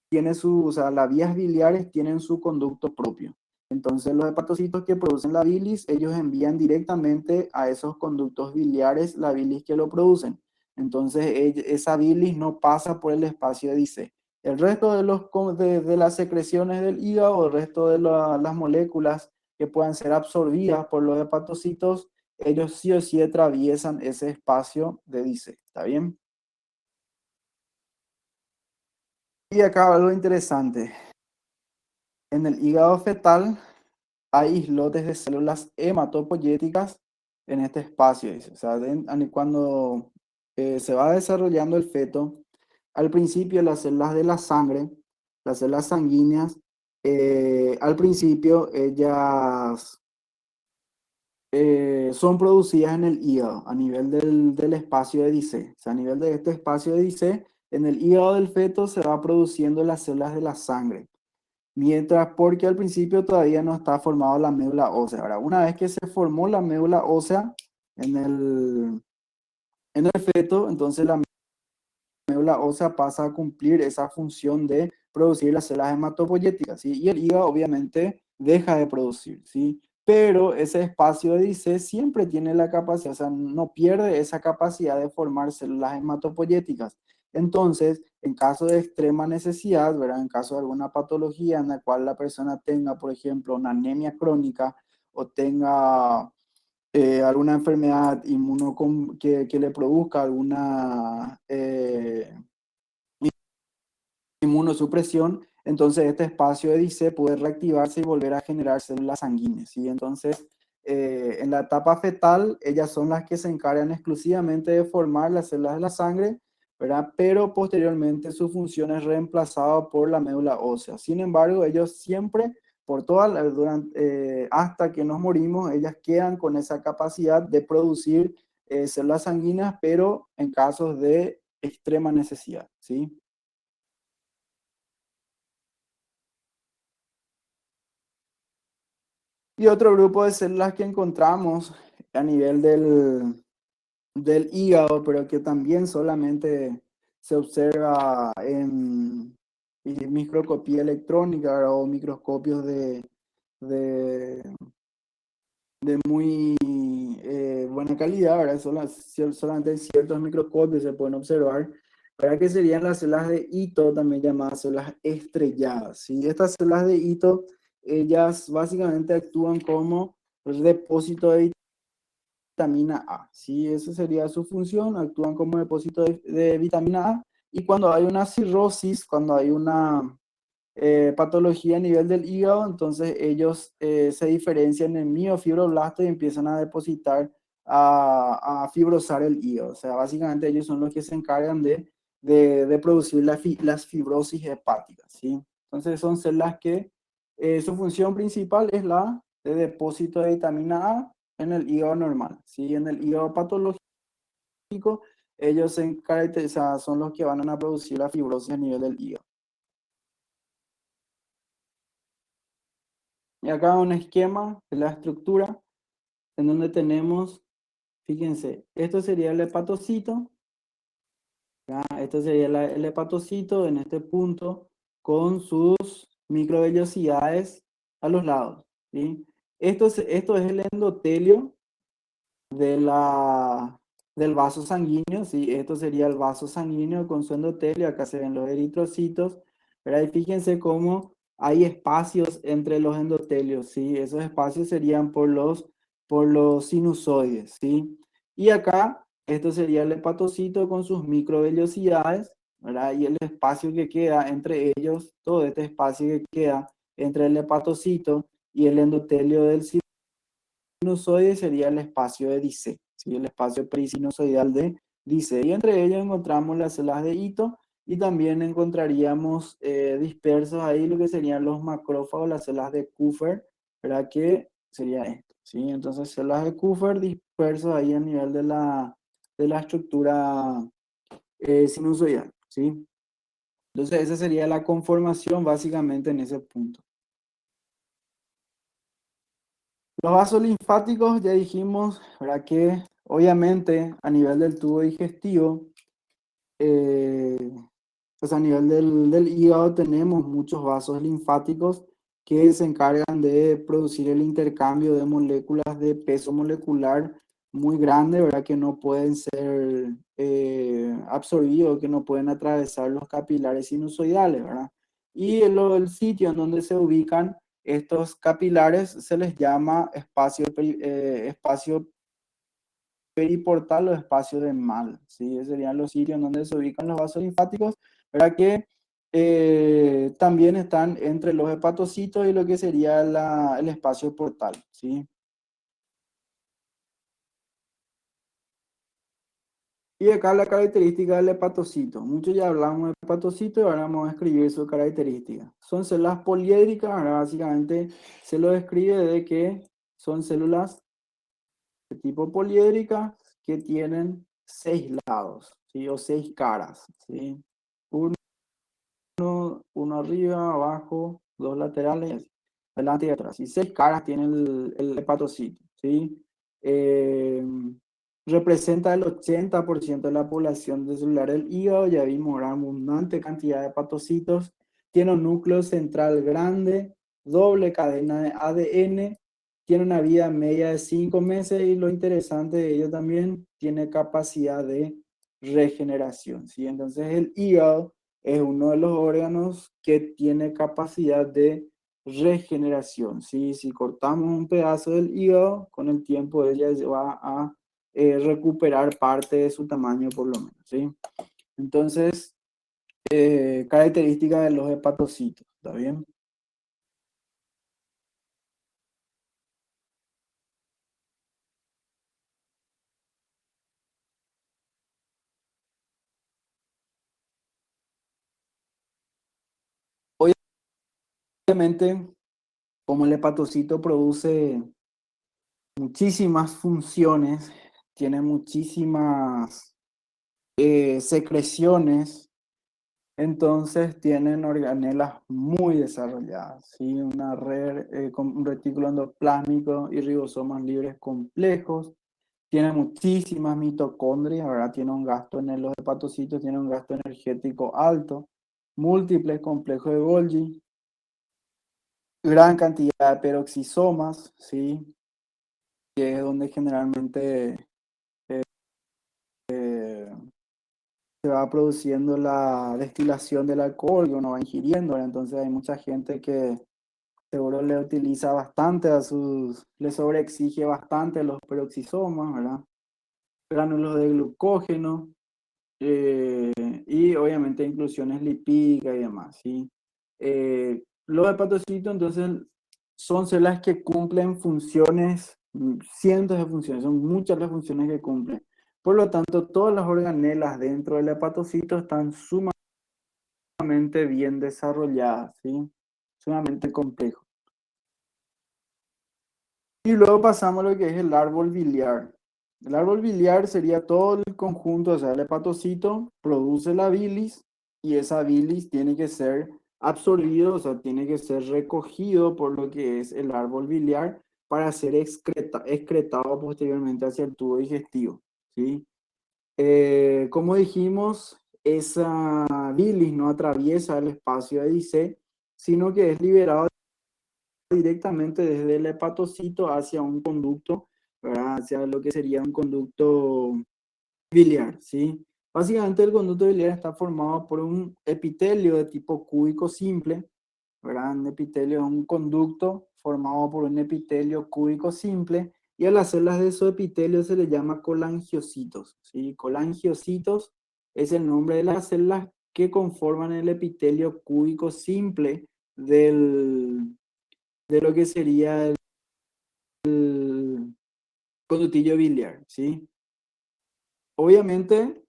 tiene su, o sea, las vías biliares tienen su conducto propio. Entonces, los hepatocitos que producen la bilis, ellos envían directamente a esos conductos biliares la bilis que lo producen. Entonces, esa bilis no pasa por el espacio de Dice. El resto de, de las secreciones del hígado, el resto de las moléculas que puedan ser absorbidas por los hepatocitos, ellos sí o sí atraviesan ese espacio de Dice. ¿Está bien? Y acá algo interesante. En el hígado fetal hay islotes de células hematopoyéticas en este espacio. Dice. O sea, cuando se va desarrollando el feto, al principio las células de la sangre, las células sanguíneas, al principio ellas son producidas en el hígado a nivel del espacio de Dice. O sea, a nivel de este espacio de Dice, en el hígado del feto se va produciendo las células de la sangre. Mientras, porque al principio todavía no está formada la médula ósea. Ahora, una vez que se formó la médula ósea en el feto, entonces la médula ósea pasa a cumplir esa función de producir las células hematopoyéticas, ¿sí? Y el hígado obviamente deja de producir, ¿sí? Pero ese espacio de Dice siempre tiene la capacidad, o sea, no pierde esa capacidad de formar células hematopoyéticas. Entonces, en caso de extrema necesidad, ¿verdad? En caso de alguna patología en la cual la persona tenga, por ejemplo, una anemia crónica o tenga alguna enfermedad que le produzca alguna inmunosupresión, entonces este espacio de Dice puede reactivarse y volver a generar células sanguíneas, ¿sí? Entonces, en la etapa fetal, ellas son las que se encargan exclusivamente de formar las células de la sangre, ¿verdad? Pero posteriormente su función es reemplazada por la médula ósea. Sin embargo, ellos siempre, hasta que nos morimos, ellas quedan con esa capacidad de producir células sanguíneas, pero en casos de extrema necesidad, ¿sí? Y otro grupo de células que encontramos a nivel del hígado, pero que también solamente se observa en microscopía electrónica, ¿verdad? O microscopios de, de muy buena calidad, ¿verdad? Solamente en ciertos microscopios se pueden observar, ¿verdad? Que serían las células de Ito, también llamadas células estrelladas, ¿sí? Estas células de Ito, ellas básicamente actúan como depósito de vitamina A, ¿sí? Esa sería su función, actúan como depósito de vitamina A, y cuando hay una cirrosis, cuando hay una patología a nivel del hígado, entonces ellos se diferencian en miofibroblastos y empiezan a depositar, a fibrosar el hígado. O sea, básicamente ellos son los que se encargan de producir las fibrosis hepáticas, ¿sí? Entonces son células que su función principal es la de depósito de vitamina A en el hígado normal, ¿sí? En el hígado patológico, ellos o sea, son los que van a producir la fibrosis a nivel del hígado. Y acá un esquema de la estructura en donde tenemos, fíjense, esto sería el hepatocito, ¿ya? Esto sería el hepatocito en este punto con sus microvellosidades a los lados, ¿sí? Esto es el endotelio de del vaso sanguíneo, ¿sí? Esto sería el vaso sanguíneo con su endotelio, acá se ven los eritrocitos, pero ahí fíjense cómo hay espacios entre los endotelios, ¿sí? Esos espacios serían por los sinusoides, ¿sí? Y acá, esto sería el hepatocito con sus microvellosidades, ¿verdad? Y el espacio que queda entre ellos, todo este espacio que queda entre el hepatocito y el endotelio del sinusoide sería el espacio de Dice, ¿sí? El espacio perisinusoidal de Dice. Y entre ellos encontramos las células de Ito y también encontraríamos dispersos ahí lo que serían los macrófagos, las células de Kupffer, ¿verdad? Que sería esto, ¿sí? Entonces células de Kupffer dispersos ahí a nivel de la estructura sinusoidal, ¿sí? Entonces, esa sería la conformación básicamente en ese punto. Los vasos linfáticos, ya dijimos, ¿verdad? Que obviamente a nivel del tubo digestivo, eh, pues a nivel del hígado tenemos muchos vasos linfáticos que se encargan de producir el intercambio de moléculas de peso molecular muy grande, ¿verdad? Que no pueden ser absorbidos, que no pueden atravesar los capilares sinusoidales, ¿verdad? Y el sitio en donde se ubican estos capilares se les llama espacio periportal o espacio de Mal, ¿sí? Esos serían los sitios en donde se ubican los vasos linfáticos, ¿verdad? Que también están entre los hepatocitos y lo que sería el espacio portal, ¿sí? Y acá la característica del hepatocito. Mucho ya hablamos del hepatocito y ahora vamos a escribir sus características. Son células poliédricas, ahora básicamente se lo describe de que son células de tipo poliédrica que tienen 6 lados, ¿sí? O 6 caras, ¿sí? Uno arriba, abajo, dos laterales, adelante y atrás. Y 6 caras tiene el hepatocito, ¿sí? Eh, Representa el 80% de la población de celular del hígado. Ya vimos una abundante cantidad de hepatocitos. Tiene un núcleo central grande, doble cadena de ADN, tiene una vida media de 5 meses y lo interesante de ello también, tiene capacidad de regeneración, ¿sí? Entonces el hígado es uno de los órganos que tiene capacidad de regeneración, ¿sí? Si cortamos un pedazo del hígado, con el tiempo ella va a recuperar parte de su tamaño por lo menos, ¿sí? Entonces, características de los hepatocitos, ¿está bien? Obviamente, como el hepatocito produce muchísimas funciones, tiene muchísimas secreciones. Entonces tienen organelas muy desarrolladas, ¿sí? Una red con un retículo endoplásmico y ribosomas libres complejos. Tiene muchísimas mitocondrias, ¿verdad? Tiene un gasto en los hepatocitos, tiene un gasto energético alto, múltiples complejos de Golgi, gran cantidad de peroxisomas, ¿sí? Que es donde generalmente se va produciendo la destilación del alcohol que uno va ingiriendo, ¿verdad? Entonces hay mucha gente que seguro le utiliza bastante le sobreexige bastante los peroxisomas, ¿verdad? Gránulos de glucógeno eh, y obviamente inclusiones lipídicas y demás, ¿sí? Los hepatocitos entonces son células que cumplen funciones, cientos de funciones, son muchas las funciones que cumplen. Por lo tanto, todas las organelas dentro del hepatocito están sumamente bien desarrolladas, ¿sí? Sumamente complejo. Y luego pasamos a lo que es el árbol biliar. El árbol biliar sería todo el conjunto, o sea, el hepatocito produce la bilis y esa bilis tiene que ser absorbido, o sea, tiene que ser recogido por lo que es el árbol biliar para ser excretado posteriormente hacia el tubo digestivo, ¿sí? Como dijimos, esa bilis no atraviesa el espacio de Dice, sino que es liberado directamente desde el hepatocito hacia un conducto, ¿verdad? Hacia lo que sería un conducto biliar, ¿sí? Básicamente el conducto biliar está formado por un epitelio de tipo cúbico simple, ¿verdad? Un epitelio es un conducto formado por un epitelio cúbico simple y a las células de esos epitelios se les llama colangiocitos, ¿sí? Colangiocitos es el nombre de las células que conforman el epitelio cúbico simple de lo que sería el conductillo biliar, ¿sí? Obviamente,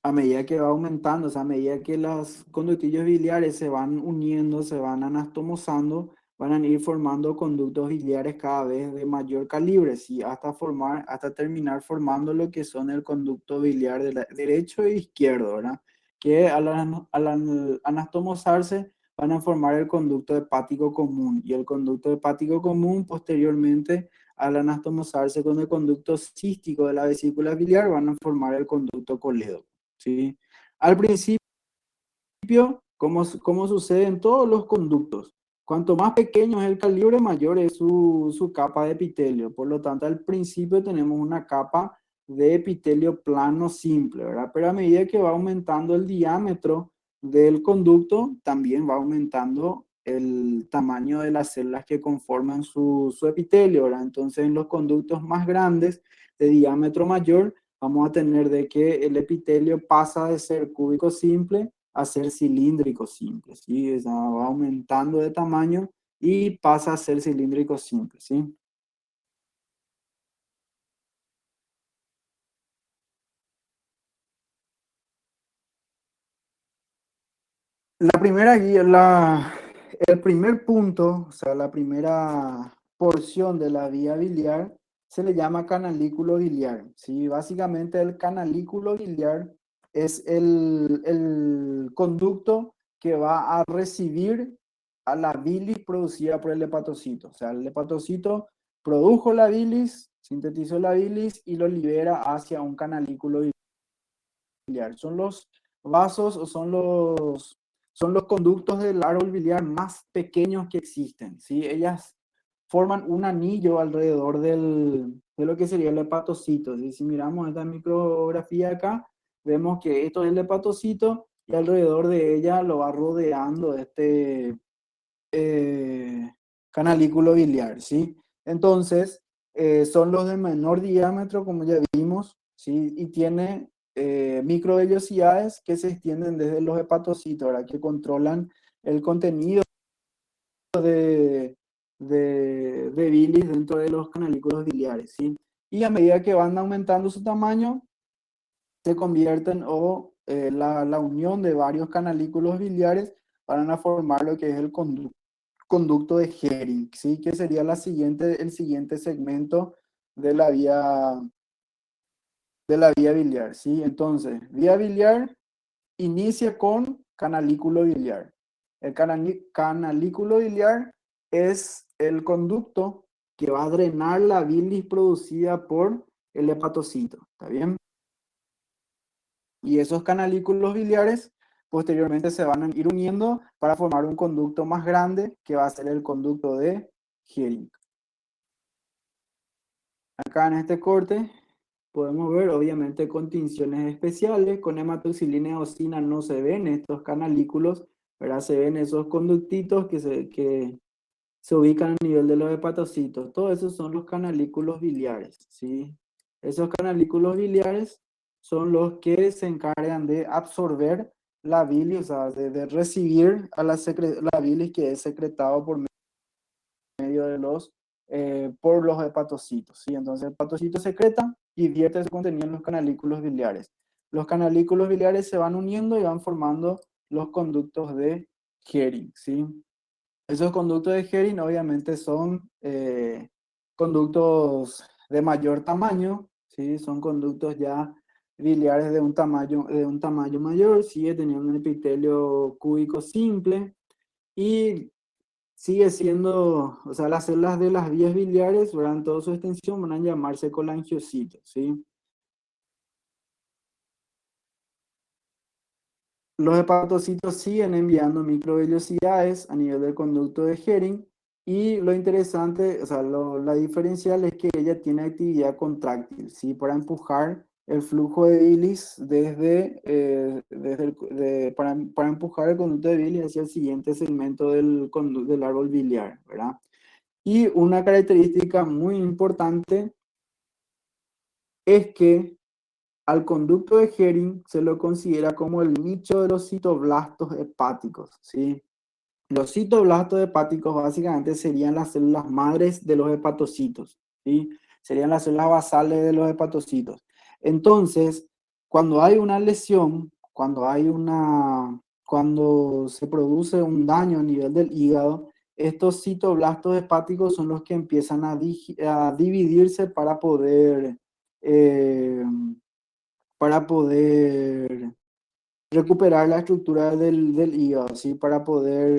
a medida que va aumentando, o sea, a medida que los conductillos biliares se van uniendo, se van anastomosando, van a ir formando conductos biliares cada vez de mayor calibre, ¿sí? Hasta terminar formando lo que son el conducto biliar derecho e izquierdo, ¿verdad? que al anastomosarse van a formar el conducto hepático común y el conducto hepático común posteriormente al anastomosarse con el conducto cístico de la vesícula biliar van a formar el conducto colédoco, ¿sí? Al principio como sucede en todos los conductos. Cuanto más pequeño es el calibre, mayor es su capa de epitelio. Por lo tanto, al principio tenemos una capa de epitelio plano simple, ¿verdad? Pero a medida que va aumentando el diámetro del conducto, también va aumentando el tamaño de las células que conforman su epitelio, ¿verdad? Entonces, en los conductos más grandes, de diámetro mayor, vamos a tener de que el epitelio pasa de ser cúbico simple a ser cilíndrico simple, ¿sí? O sea, va aumentando de tamaño y pasa a ser cilíndrico simple, ¿sí? La primera guía, el primer punto, o sea, la primera porción de la vía biliar se le llama canalículo biliar, ¿sí? Básicamente el canalículo biliar es el conducto que va a recibir a la bilis producida por el hepatocito. O sea, el hepatocito produjo la bilis, sintetizó la bilis y lo libera hacia un canalículo biliar. Son los vasos o son los conductos del árbol biliar más pequeños que existen, ¿sí? Ellas forman un anillo alrededor de lo que sería el hepatocito, ¿sí? Si miramos esta micrografía acá, vemos que esto es el hepatocito y alrededor de ella lo va rodeando este canalículo biliar, ¿sí? Entonces, son los de menor diámetro, como ya vimos, ¿sí? Y tiene microvellosidades que se extienden desde los hepatocitos, ¿verdad? Que controlan el contenido de bilis dentro de los canalículos biliares, ¿sí? Y a medida que van aumentando su tamaño, se convierten la unión de varios canalículos biliares van a formar lo que es el conducto de Hering, ¿sí? Que sería el siguiente segmento de de la vía biliar, ¿sí? Entonces, vía biliar inicia con canalículo biliar. El canalículo biliar es el conducto que va a drenar la bilis producida por el hepatocito, ¿está bien? Y esos canalículos biliares posteriormente se van a ir uniendo para formar un conducto más grande que va a ser el conducto de Hering. Acá en este corte podemos ver obviamente con tinciones especiales, con hematoxilina y eosina no se ven estos canalículos, ¿verdad? Se ven esos conductitos que se ubican a nivel de los hepatocitos. Todos esos son los canalículos biliares, ¿sí? Esos canalículos biliares son los que se encargan de absorber la bilis, o sea, de recibir a la bilis que es secretado medio de por los hepatocitos, ¿sí? Entonces el hepatocito secreta y vierte ese contenido en los canalículos biliares. Los canalículos biliares se van uniendo y van formando los conductos de Hering, ¿sí? Esos conductos de Hering obviamente son conductos de mayor tamaño, ¿sí? Son conductos ya biliares de un tamaño mayor, sigue teniendo un epitelio cúbico simple y sigue siendo, o sea, las células de las vías biliares durante toda su extensión van a llamarse colangiocitos, ¿sí? Los hepatocitos siguen enviando microvellosidades a nivel del conducto de Hering y lo interesante, o sea, la diferencial es que ella tiene actividad contráctil, ¿sí? Para empujar el flujo de bilis para empujar el conducto de bilis hacia el siguiente segmento del árbol biliar, ¿verdad? Y una característica muy importante es que al conducto de Hering se lo considera como el nicho de los citoblastos hepáticos, ¿sí? Los citoblastos hepáticos básicamente serían las células madres de los hepatocitos, ¿sí? Serían las células basales de los hepatocitos. Entonces, cuando hay una lesión, cuando se produce un daño a nivel del hígado, estos citoblastos hepáticos son los que empiezan a dividirse eh, para poder recuperar la estructura del hígado, ¿sí? Para poder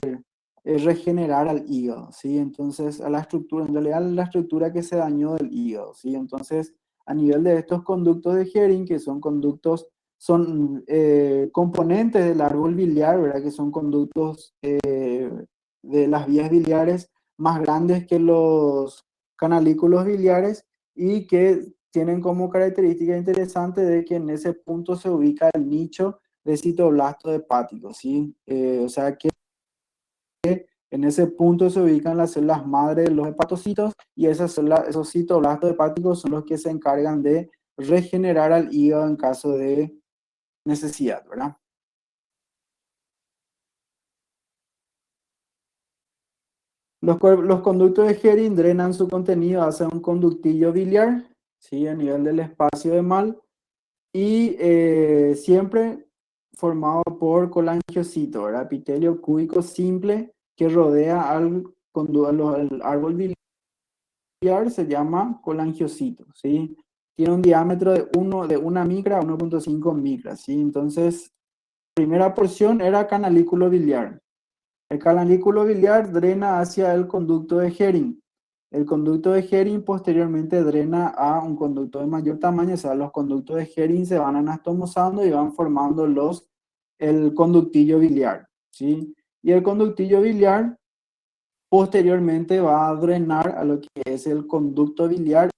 regenerar al hígado, ¿sí? Entonces, a la estructura, en realidad la estructura que se dañó del hígado, ¿sí? Entonces, a nivel de estos conductos de Hering, que son conductos, son componentes del árbol biliar, ¿verdad? Que son conductos de las vías biliares más grandes que los canalículos biliares y que tienen como característica interesante de que en ese punto se ubica el nicho de citoblasto hepático, ¿sí? O sea que en ese punto se ubican las células madre de los hepatocitos y esos citoblastos hepáticos son los que se encargan de regenerar al hígado en caso de necesidad, ¿verdad? Los conductos de Hering drenan su contenido hacia un conductillo biliar, ¿sí? A nivel del espacio de Mal y siempre formado por colangiocito, ¿verdad? Epitelio cúbico simple que rodea al árbol biliar, se llama colangiocito, ¿sí? Tiene un diámetro de una micra a 1,5 micras, ¿sí? Entonces, primera porción era canalículo biliar. El canalículo biliar drena hacia el conducto de Hering. El conducto de Hering posteriormente drena a un conducto de mayor tamaño, o sea, los conductos de Hering se van anastomosando y van formando el conductillo biliar, ¿sí? Y el conductillo biliar posteriormente va a drenar a lo que es el conducto biliar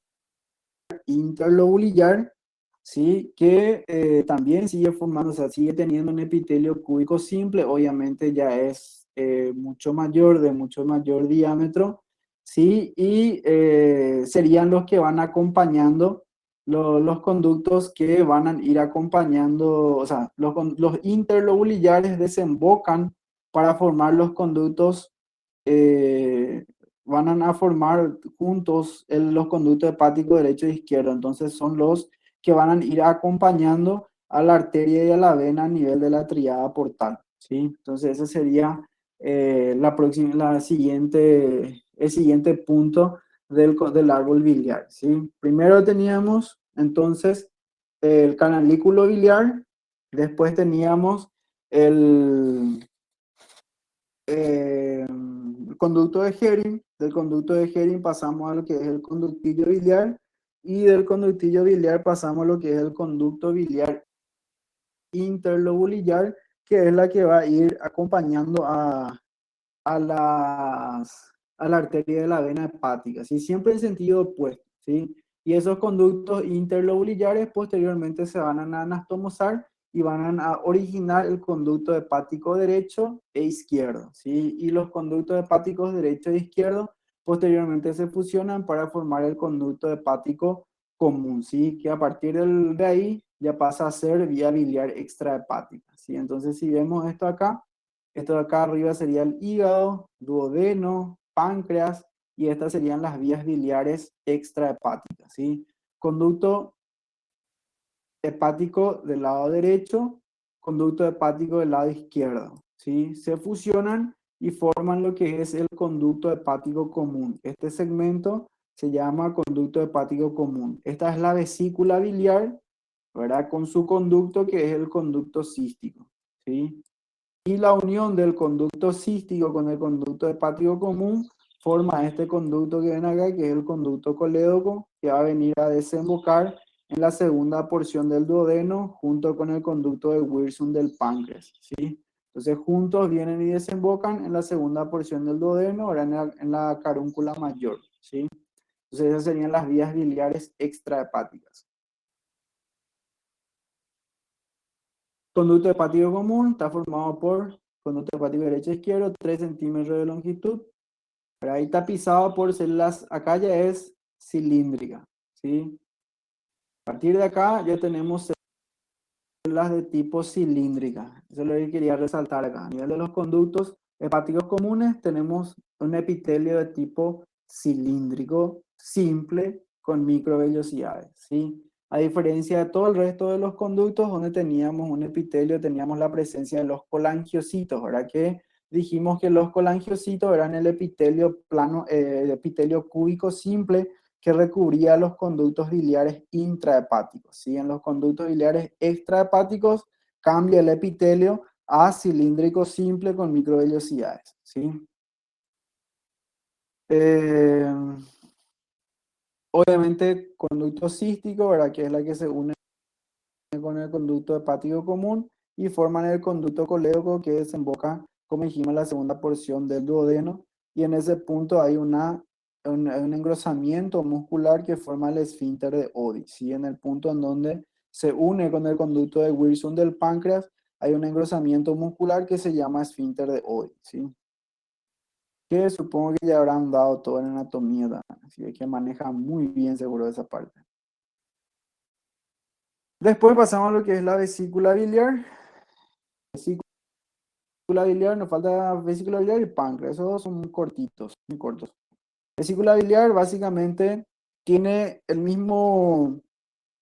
interlobular, ¿sí? Que también sigue formando, o sea, sigue teniendo un epitelio cúbico simple, obviamente ya es mucho mayor, de mucho mayor diámetro, ¿sí? Y serían los que van acompañando los conductos que van a ir acompañando, o sea, los interlobulares desembocan para formar los conductos eh, van a formar juntos los conductos hepáticos derecho e izquierdo. Entonces son los que van a ir acompañando a la arteria y a la vena a nivel de la tríada portal, ¿sí? Entonces ese sería el siguiente punto del árbol biliar, ¿sí? Primero teníamos entonces el canalículo biliar, después teníamos el el conducto de Hering, del conducto de Hering pasamos a lo que es el conductillo biliar y del conductillo biliar pasamos a lo que es el conducto biliar interlobular, que es la que va a ir acompañando a, a la arteria de la vena hepática, ¿sí? Siempre en sentido opuesto, ¿sí? Y esos conductos interlobulares posteriormente se van a anastomosar y van a originar el conducto hepático derecho e izquierdo, ¿sí? Y los conductos hepáticos derecho e izquierdo posteriormente se fusionan para formar el conducto hepático común, ¿sí? Que a partir de ahí ya pasa a ser vía biliar extrahepática, ¿sí? Entonces, si vemos esto de acá arriba sería el hígado, duodeno, páncreas, y estas serían las vías biliares extrahepáticas, ¿sí? Conducto hepático del lado derecho, conducto hepático del lado izquierdo, ¿sí? Se fusionan y forman lo que es el conducto hepático común. Este segmento se llama conducto hepático común. Esta es la vesícula biliar, ¿verdad? Con su conducto que es el conducto cístico, ¿sí? Y la unión del conducto cístico con el conducto hepático común forma este conducto que ven acá, que es el conducto colédoco, que va a venir a desembocar en la segunda porción del duodeno junto con el conducto de Wilson del páncreas, ¿sí? Entonces juntos vienen y desembocan en la segunda porción del duodeno, ahora en la carúncula mayor, ¿sí? Entonces esas serían las vías biliares extrahepáticas. Conducto hepático común está formado por conducto hepático derecho e izquierdo, 3 centímetros de longitud. Pero ahí tapizado por células, acá ya es cilíndrica, ¿sí? A partir de acá ya tenemos células de tipo cilíndrica. Eso es lo que quería resaltar acá. A nivel de los conductos hepáticos comunes tenemos un epitelio de tipo cilíndrico, simple, con microvellosidades, ¿sí? A diferencia de todo el resto de los conductos donde teníamos un epitelio, teníamos la presencia de los colangiocitos, ¿verdad? Que dijimos que los colangiocitos eran el epitelio plano, el epitelio cúbico simple que recubría los conductos biliares intrahepáticos, ¿sí? En los conductos biliares extrahepáticos cambia el epitelio a cilíndrico simple con microvellosidades, ¿sí? Eh, Obviamente, conducto cístico, ¿verdad? Que es la que se une con el conducto hepático común y forman el conducto colédoco que desemboca, como dijimos, en la segunda porción del duodeno. Y en ese punto hay un engrosamiento muscular que forma el esfínter de Oddi, ¿sí? En el punto en donde se une con el conducto de Wilson del páncreas, hay un engrosamiento muscular que se llama esfínter de Oddi, ¿sí? Que supongo que ya habrán dado toda la anatomía también, así que maneja muy bien seguro esa parte. Después pasamos a lo que es la vesícula biliar. Vesícula biliar, nos falta vesícula biliar y páncreas, esos dos son muy cortitos, muy cortos. Vesícula biliar básicamente tiene el mismo,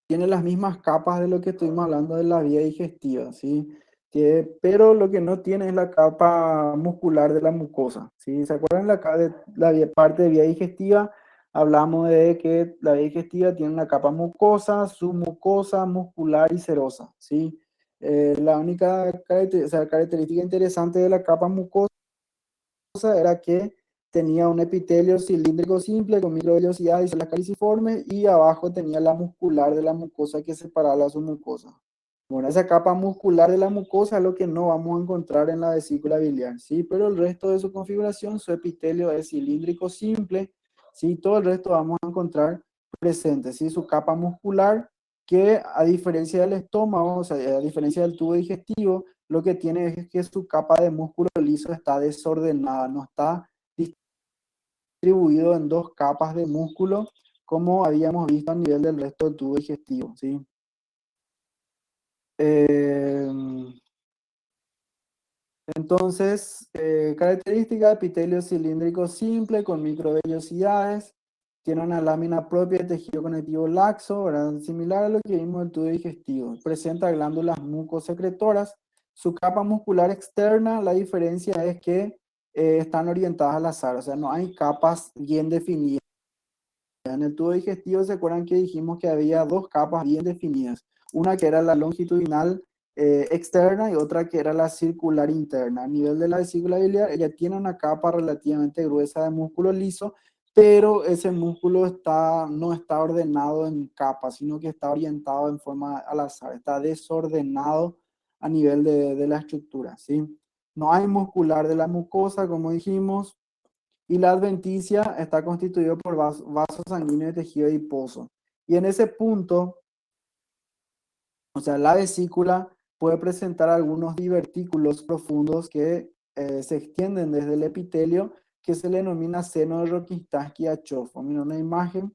tiene las mismas capas de lo que estuvimos hablando de la vía digestiva, ¿sí? Pero lo que no tiene es la capa muscular de la mucosa, ¿sí? ¿Se acuerdan de parte de vía digestiva? Hablamos de que la vía digestiva tiene una capa mucosa, submucosa, muscular y serosa, ¿sí? La única característica interesante de la capa mucosa era que tenía un epitelio cilíndrico simple con microvellosidad y células caliciformes y abajo tenía la muscular de la mucosa que separaba la submucosa. Bueno, esa capa muscular de la mucosa es lo que no vamos a encontrar en la vesícula biliar, ¿sí? Pero el resto de su configuración, su epitelio es cilíndrico simple, ¿sí? Todo el resto vamos a encontrar presente, ¿sí? Su capa muscular, que a diferencia del estómago, o sea, a diferencia del tubo digestivo, lo que tiene es que su capa de músculo liso está desordenada, no está distribuido en dos capas de músculo como habíamos visto a nivel del resto del tubo digestivo, ¿sí? Eh, Entonces, característica, epitelio cilíndrico simple con microvellosidades, tiene una lámina propia de tejido conectivo laxo, ¿verdad? Similar a lo que vimos en el tubo digestivo. Presenta glándulas mucosecretoras. Su capa muscular externa, la diferencia es que están orientadas al azar, o sea, no hay capas bien definidas. En el tubo digestivo, ¿se acuerdan que dijimos que había dos capas bien definidas? Una que era la longitudinal externa y otra que era la circular interna. A nivel de la vesícula biliar, ella tiene una capa relativamente gruesa de músculo liso, pero ese músculo no está ordenado en capas, sino que está orientado en forma al azar, está desordenado a nivel de la estructura, ¿sí? No hay muscular de la mucosa, como dijimos, y la adventicia está constituido por vasos sanguíneos de tejido adiposo. Y en ese punto, o sea, la vesícula puede presentar algunos divertículos profundos que se extienden desde el epitelio, que se le denomina seno de Rokitansky-Achofo. Mira una imagen.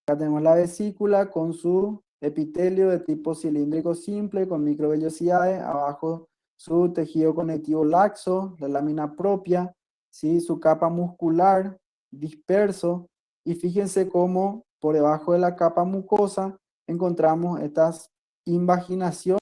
Acá tenemos la vesícula con su epitelio de tipo cilíndrico simple, con microvellosidades. Abajo su tejido conectivo laxo, la lámina propia, ¿sí? Su capa muscular disperso. Y fíjense cómo por debajo de la capa mucosa encontramos estas invaginaciones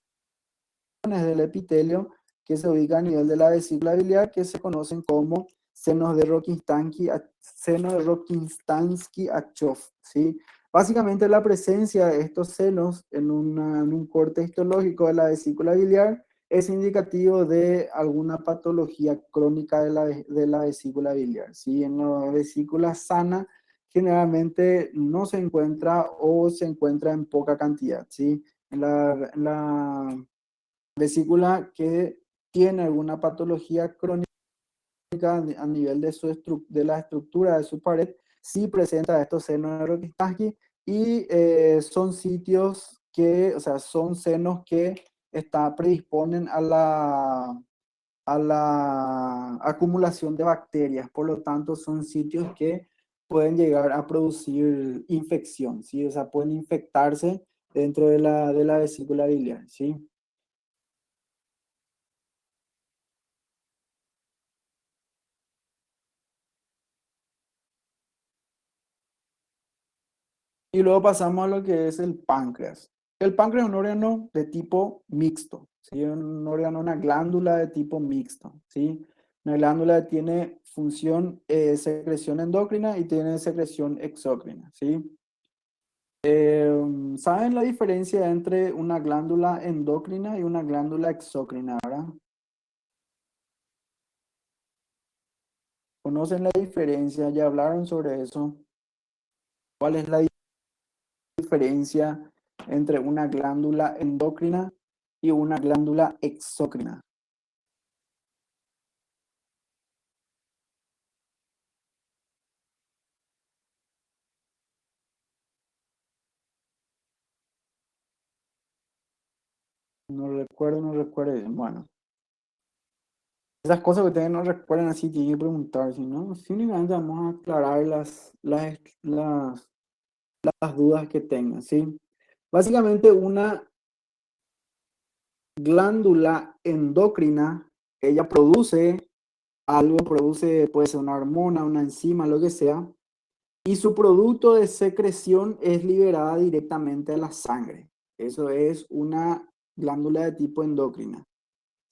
del epitelio que se ubica a nivel de la vesícula biliar, que se conocen como senos de Rokitansky-Achov, ¿sí? Básicamente la presencia de estos senos en un corte histológico de la vesícula biliar es indicativo de alguna patología crónica de la vesícula biliar, ¿sí? En la vesícula sana generalmente no se encuentra o se encuentra en poca cantidad, ¿sí? En la vesícula que tiene alguna patología crónica a nivel de la estructura de su pared, sí presenta estos senos de Rokitansky y son sitios que, o sea, son senos que predisponen a la acumulación de bacterias, por lo tanto son sitios que pueden llegar a producir infección, ¿sí? O sea, pueden infectarse dentro de la vesícula biliar, ¿sí? Y luego pasamos a lo que es el páncreas. El páncreas es un órgano de tipo mixto, ¿sí? Un órgano, una glándula de tipo mixto, ¿sí? Una glándula que tiene función secreción endocrina y tiene secreción exócrina, ¿sí? ¿Saben la diferencia entre una glándula endocrina y una glándula exócrina, verdad? ¿Conocen la diferencia? ¿Ya hablaron sobre eso? ¿Cuál es la diferencia entre una glándula endocrina y una glándula exócrina? No recuerdo bien. Bueno, esas cosas que ustedes no recuerdan así tienen que preguntar, si no, simplemente vamos a aclarar las dudas que tengan, ¿sí? Básicamente una glándula endocrina, ella produce algo, produce, puede ser una hormona, una enzima, lo que sea, y su producto de secreción es liberada directamente a la sangre. Eso es una glándula de tipo endocrina,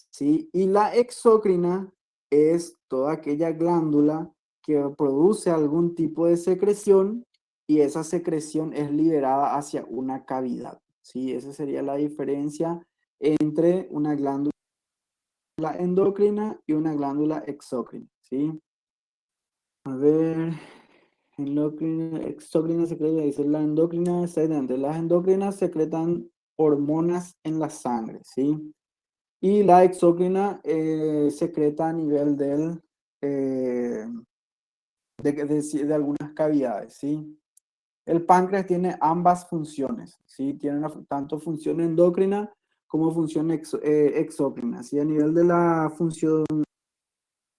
¿sí? Y la exócrina es toda aquella glándula que produce algún tipo de secreción y esa secreción es liberada hacia una cavidad, ¿sí? Esa sería la diferencia entre una glándula endocrina y una glándula exócrina, ¿sí? A ver, endocrina, exócrina secreta, dice la endocrina excedente. Las endocrinas secretan hormonas en la sangre, ¿sí? Y la exócrina secreta a nivel eh, de algunas cavidades, ¿sí? El páncreas tiene ambas funciones, ¿sí? Tiene tanto función endocrina como función exócrina, ¿sí? A nivel de la función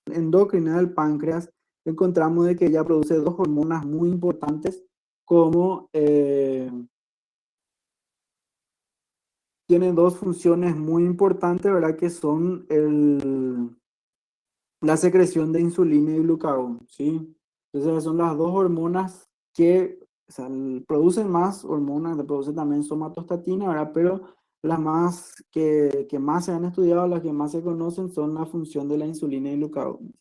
endocrina del páncreas, encontramos de que ella produce dos hormonas muy importantes como tiene dos funciones muy importantes, ¿verdad? Que son la secreción de insulina y glucagón, ¿sí? Entonces son las dos hormonas que o sea, producen más hormonas, producen también somatostatina, ¿verdad? Pero las más que más se han estudiado, las que más se conocen son la función de la insulina y glucagón.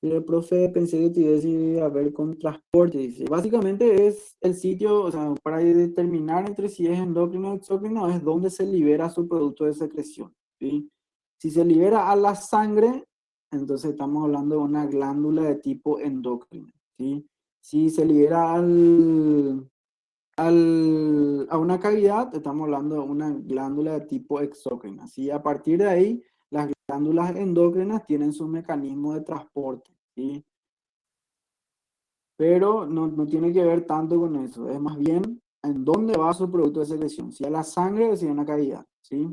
Y el profe pensé que te iba a decir, a ver, con transporte. Dice, básicamente es el sitio, o sea, para determinar entre si es endocrino o exócrino, es donde se libera su producto de secreción, ¿sí? Si se libera a la sangre, entonces estamos hablando de una glándula de tipo endocrino, ¿sí? Si se libera a una cavidad, estamos hablando de una glándula de tipo exócrina, ¿sí? A partir de ahí, las glándulas endócrinas tienen su mecanismo de transporte, ¿sí? Pero no tiene que ver tanto con eso, es más bien en dónde va su producto de secreción, si a la sangre o si a una cavidad, ¿sí?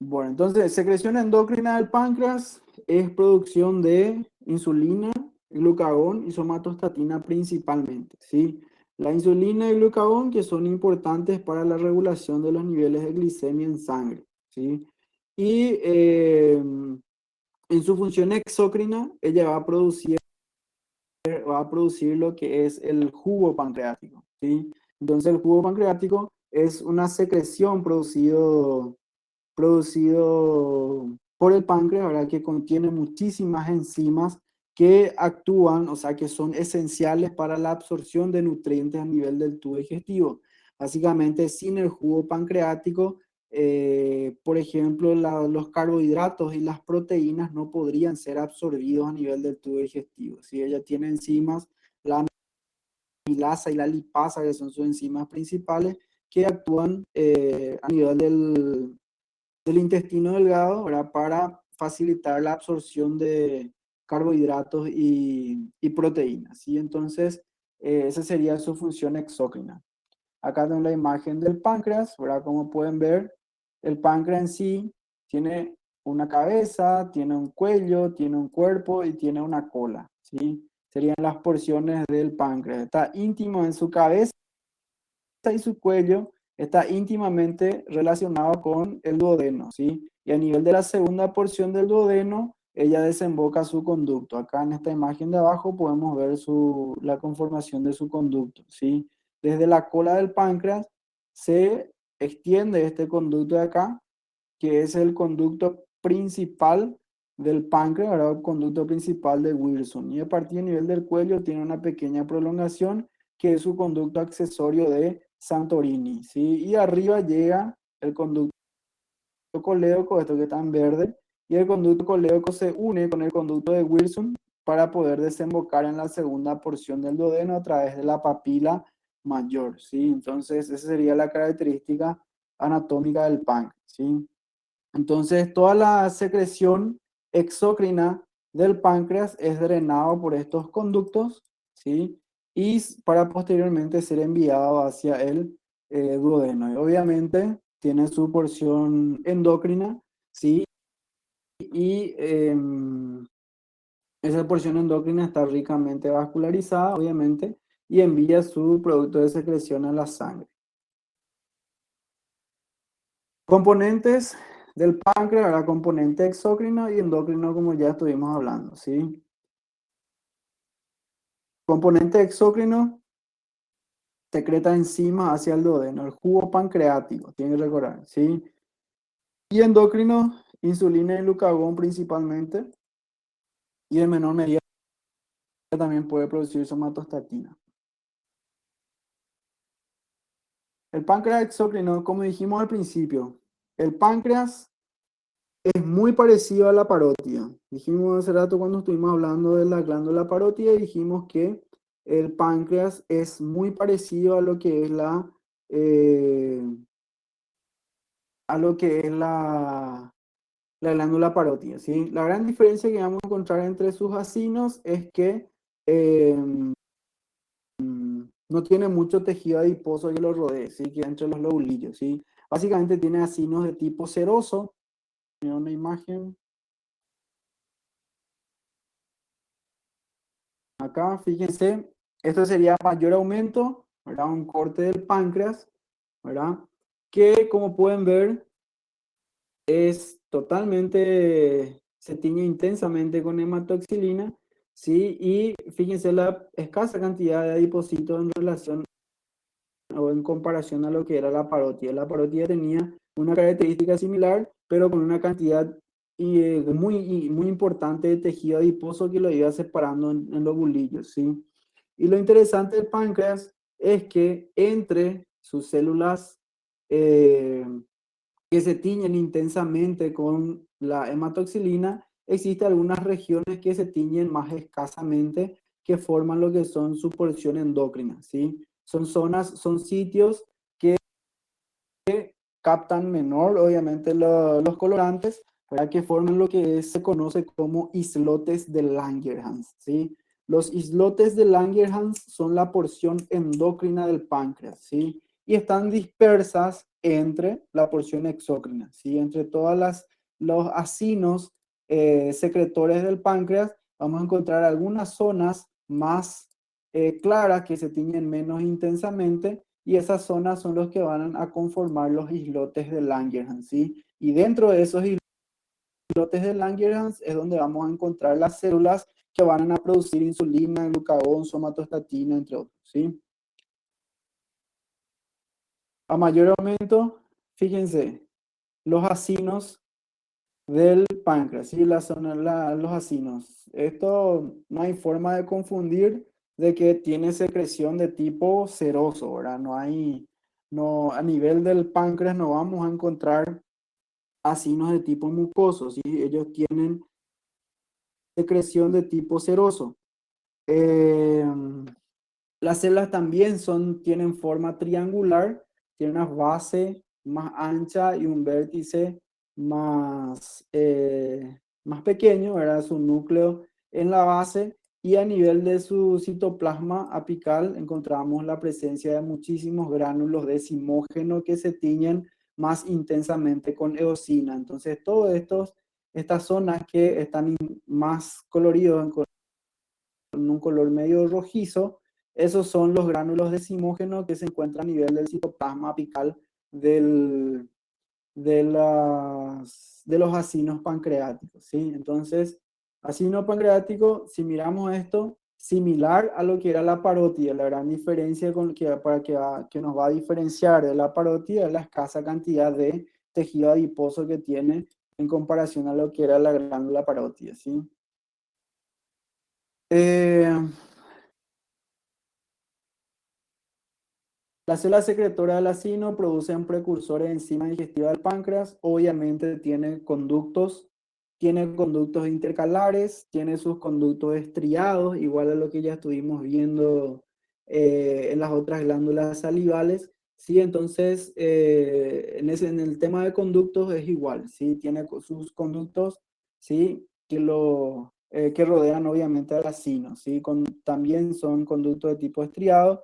Bueno, entonces, secreción endocrina del páncreas es producción de insulina, glucagón y somatostatina principalmente, ¿sí? La insulina y glucagón que son importantes para la regulación de los niveles de glicemia en sangre, ¿sí? Y en su función exócrina, ella va a producir lo que es el jugo pancreático, ¿sí? Entonces el jugo pancreático es una secreción producido por el páncreas, ¿verdad? Que contiene muchísimas enzimas que actúan, o sea, que son esenciales para la absorción de nutrientes a nivel del tubo digestivo. Básicamente, sin el jugo pancreático, por ejemplo, los carbohidratos y las proteínas no podrían ser absorbidos a nivel del tubo digestivo. Si ella tiene enzimas, la amilasa y la lipasa, que son sus enzimas principales, que actúan a nivel del intestino delgado, ¿verdad? Para facilitar la absorción de carbohidratos y proteínas, ¿sí? Entonces, esa sería su función exócrina. Acá tengo la imagen del páncreas, ¿verdad? Como pueden ver, el páncreas en sí tiene una cabeza, tiene un cuello, tiene un cuerpo y tiene una cola, ¿sí? Serían las porciones del páncreas. Está íntimo en su cabeza y su cuello está íntimamente relacionado con el duodeno, ¿sí? Y a nivel de la segunda porción del duodeno, ella desemboca su conducto. Acá en esta imagen de abajo podemos ver la conformación de su conducto, ¿sí? Desde la cola del páncreas se extiende este conducto de acá, que es el conducto principal del páncreas, ¿verdad? El conducto principal de Wilson. Y a partir del nivel del cuello tiene una pequeña prolongación que es su conducto accesorio de Santorini, ¿sí? Y arriba llega el conducto colédoco, esto que está en verde, y el conducto colédoco se une con el conducto de Wilson para poder desembocar en la segunda porción del duodeno a través de la papila mayor, ¿sí? Entonces, esa sería la característica anatómica del páncreas, ¿sí? Entonces, toda la secreción exócrina del páncreas es drenado por estos conductos, ¿sí? Y para posteriormente ser enviado hacia el duodeno. Y obviamente tiene su porción endocrina, ¿sí? Y esa porción endocrina está ricamente vascularizada, obviamente, y envía su producto de secreción a la sangre. Componentes del páncreas, ¿verdad? Componente exócrino y endocrino, como ya estuvimos hablando, ¿sí? Componente exócrino secreta enzimas hacia el duodeno, el jugo pancreático, tienen que recordar, ¿sí? Y endocrino, insulina y glucagón principalmente, y en menor medida también puede producir somatostatina. El páncreas exócrino, como dijimos al principio, el páncreas es muy parecido a la parótida. Dijimos hace rato cuando estuvimos hablando de la glándula parótida, dijimos que el páncreas es muy parecido a lo que es eh, la glándula parótida, ¿sí? La gran diferencia que vamos a encontrar entre sus acinos es que eh, no tiene mucho tejido adiposo que lo rodee, ¿sí? Que entre los lobulillos, ¿sí? Básicamente tiene acinos de tipo seroso. Mira una imagen. Acá, fíjense, esto sería mayor aumento, ¿verdad? Un corte del páncreas, ¿verdad? Que como pueden ver es totalmente, se tiñe intensamente con hematoxilina, ¿sí? Y fíjense la escasa cantidad de adipocitos en relación o en comparación a lo que era la parótida. La parótida tenía una característica similar, pero con una cantidad muy importante de tejido adiposo que lo iba separando en los bulillos, ¿sí? Y lo interesante del páncreas es que entre sus células eh, que se tiñen intensamente con la hematoxilina, existen algunas regiones que se tiñen más escasamente, que forman lo que son su porción endocrina, ¿sí? Son zonas, son sitios que captan menor, obviamente, los colorantes, para que formen lo que se conoce como islotes de Langerhans, ¿sí? Los islotes de Langerhans son la porción endocrina del páncreas, ¿sí? Y están dispersas entre la porción exócrina, ¿sí? Entre los acinos secretores del páncreas, vamos a encontrar algunas zonas más claras que se tiñen menos intensamente y esas zonas son los que van a conformar los islotes de Langerhans, ¿sí? Y dentro de esos islotes de Langerhans es donde vamos a encontrar las células que van a producir insulina, glucagón, somatostatina, entre otros, ¿sí? A mayor aumento, fíjense, los acinos del páncreas, ¿sí? Los acinos. Esto no hay forma de confundir de que tiene secreción de tipo seroso, ¿verdad? No, a nivel del páncreas no vamos a encontrar acinos de tipo mucoso, ¿sí? Ellos tienen secreción de tipo seroso. Eh, las células también tienen forma triangular, tienen una base más ancha y un vértice más pequeño, ¿verdad? Su núcleo en la base y a nivel de su citoplasma apical encontramos la presencia de muchísimos gránulos de zimógeno que se tiñen más intensamente con eosina. Entonces, estas zonas que están más coloridos en un color medio rojizo, esos son los gránulos de zimógeno que se encuentran a nivel del citoplasma apical del, de los acinos pancreáticos, ¿sí? Entonces, acino pancreático, si miramos esto, similar a lo que era la parótida, la gran diferencia que nos va a diferenciar de la parótida es la escasa cantidad de tejido adiposo que tiene en comparación a lo que era la glándula parótida, ¿sí? Eh, Las células secretoras del acino producen precursores de enzima digestiva del páncreas. Obviamente tiene conductos intercalares, tiene sus conductos estriados, igual a lo que ya estuvimos viendo en las otras glándulas salivales. Sí, entonces en el tema de conductos es igual, sí, tiene sus conductos, sí, que rodean obviamente al acino, sí, también son conductos de tipo estriado,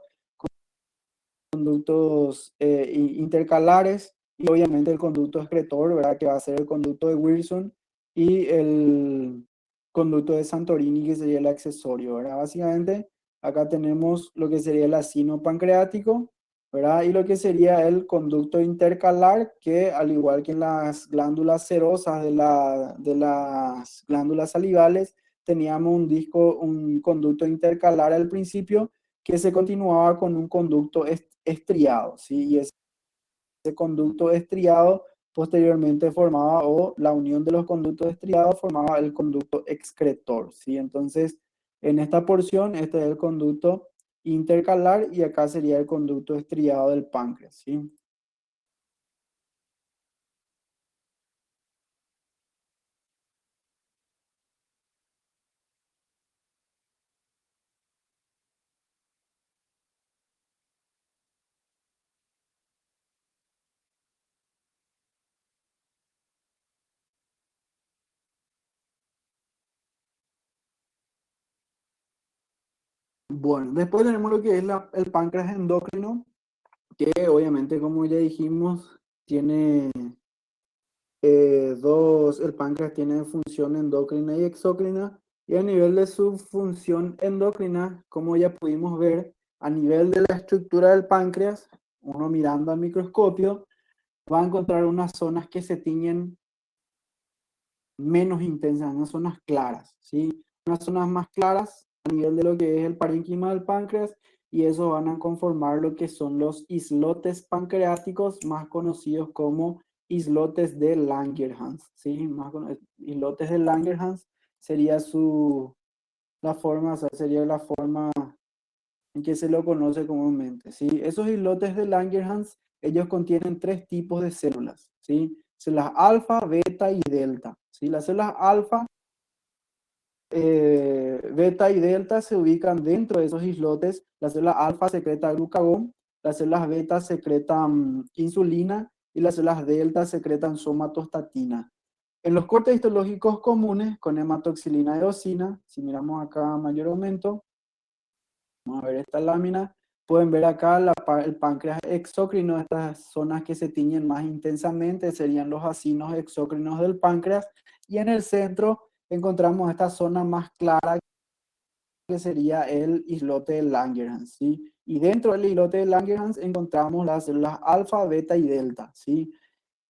conductos intercalares y obviamente el conducto excretor, ¿verdad? Que va a ser el conducto de Wilson y el conducto de Santorini, que sería el accesorio, ¿verdad? Básicamente, acá tenemos lo que sería el acino pancreático, ¿verdad? Y lo que sería el conducto intercalar, que al igual que en las glándulas serosas de las glándulas salivales, teníamos un conducto intercalar al principio que se continuaba con un conducto estriado, ¿sí? Y ese conducto estriado posteriormente formaba, o la unión de los conductos estriados formaba el conducto excretor, ¿sí? Entonces, en esta porción, este es el conducto intercalar y acá sería el conducto estriado del páncreas, ¿sí? Bueno, después tenemos lo que es el páncreas endocrino, que obviamente, como ya dijimos, tiene el páncreas tiene función endocrina y exócrina, y a nivel de su función endocrina, como ya pudimos ver, a nivel de la estructura del páncreas, uno mirando al microscopio, va a encontrar unas zonas que se tiñen menos intensas, unas zonas claras, ¿sí? Unas zonas más claras a nivel de lo que es el parénquima del páncreas, y eso van a conformar lo que son los islotes pancreáticos, más conocidos como islotes de Langerhans, ¿sí? Islotes de Langerhans sería la forma, o sea, sería la forma en que se lo conoce comúnmente, ¿sí? Esos islotes de Langerhans, ellos contienen tres tipos de células, ¿sí? Células alfa, beta y delta, ¿sí? Las células alfa, beta y delta se ubican dentro de esos islotes. La célula alfa secreta glucagón, las células beta secretan insulina y las células delta secretan somatostatina. En los cortes histológicos comunes con hematoxilina y eosina, si miramos acá a mayor aumento, vamos a ver esta lámina. Pueden ver acá el páncreas exócrino, estas zonas que se tiñen más intensamente serían los acinos exócrinos del páncreas. Y en el centro encontramos esta zona más clara que sería el islote de Langerhans, ¿sí? Y dentro del islote de Langerhans encontramos las células alfa, beta y delta, ¿sí?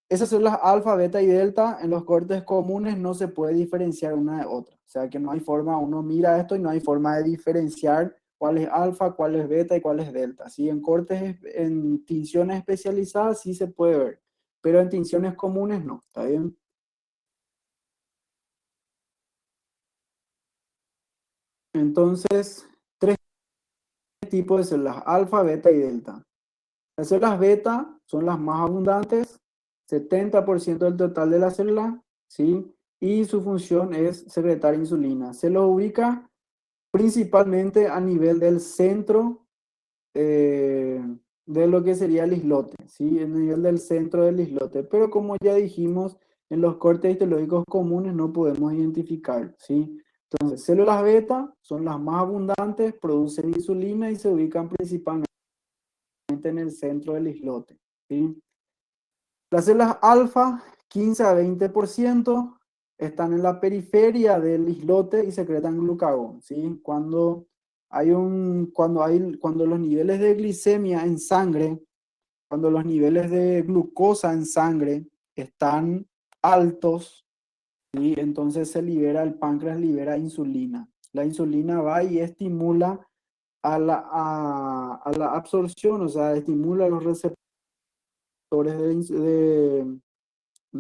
Esas células alfa, beta y delta en los cortes comunes no se puede diferenciar una de otra. O sea que no hay forma, uno mira esto y no hay forma de diferenciar cuál es alfa, cuál es beta y cuál es delta. ¿Sí? En cortes, en tinciones especializadas sí se puede ver, pero en tinciones comunes no. ¿Está bien? Entonces, tres tipos de células, alfa, beta y delta. Las células beta son las más abundantes, 70% del total de la célula, ¿sí? Y su función es secretar insulina. Se lo ubica principalmente a nivel del centro eh, de lo que sería el islote, ¿sí? En el nivel del centro del islote. Pero como ya dijimos, en los cortes histológicos comunes no podemos identificar, ¿sí? Entonces, células beta son las más abundantes, producen insulina y se ubican principalmente en el centro del islote, ¿sí? Las células alfa, 15 a 20%, están en la periferia del islote y secretan glucagón, ¿sí? Cuando los niveles de glicemia en sangre, cuando los niveles de glucosa en sangre están altos, ¿sí? Entonces el páncreas libera insulina. La insulina va y estimula a la absorción, o sea, estimula los receptores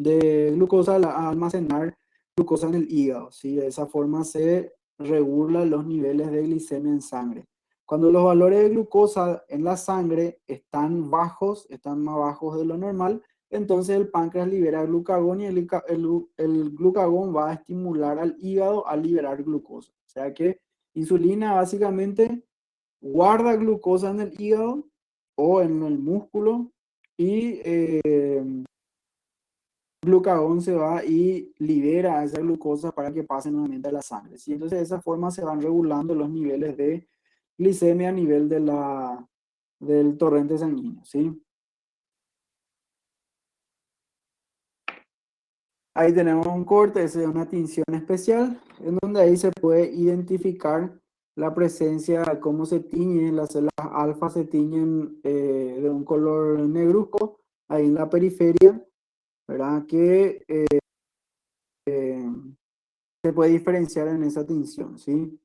de glucosa a almacenar glucosa en el hígado, ¿sí? De esa forma se regulan los niveles de glicemia en sangre. Cuando los valores de glucosa en la sangre están bajos, están más bajos de lo normal, entonces el páncreas libera glucagón y el glucagón va a estimular al hígado a liberar glucosa. O sea que insulina básicamente guarda glucosa en el hígado o en el músculo y glucagón se va y libera esa glucosa para que pase nuevamente a la sangre, ¿sí? Entonces de esa forma se van regulando los niveles de glicemia a nivel del torrente sanguíneo, ¿sí? Ahí tenemos un corte, esa es una tinción especial, en donde ahí se puede identificar la presencia, cómo se tiñen, las células alfa se tiñen de un color negruzco, ahí en la periferia, ¿verdad? Que se puede diferenciar en esa tinción, ¿sí?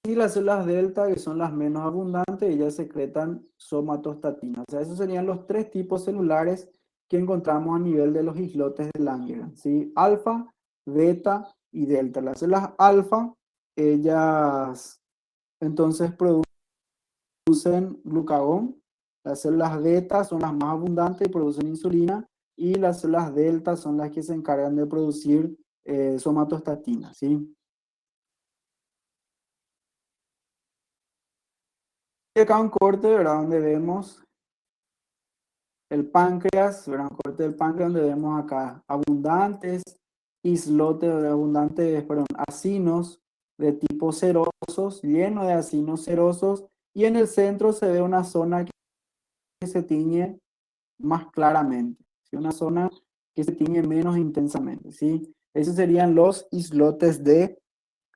Y las células delta, que son las menos abundantes, ellas secretan somatostatina. O sea, esos serían los tres tipos celulares que encontramos a nivel de los islotes de Langerhans, ¿sí? Alfa, beta y delta. Las células alfa, ellas entonces producen glucagón. Las células beta son las más abundantes y producen insulina. Y las células delta son las que se encargan de producir somatostatina, ¿sí? Y acá un corte, ¿verdad? Donde vemos el páncreas, ¿verdad? Un corte del páncreas donde vemos acá abundantes islotes, abundantes, perdón, acinos de tipo serosos, lleno de acinos serosos, y en el centro se ve una zona que se tiñe más claramente, ¿sí? Una zona que se tiñe menos intensamente, ¿sí? Esos serían los islotes de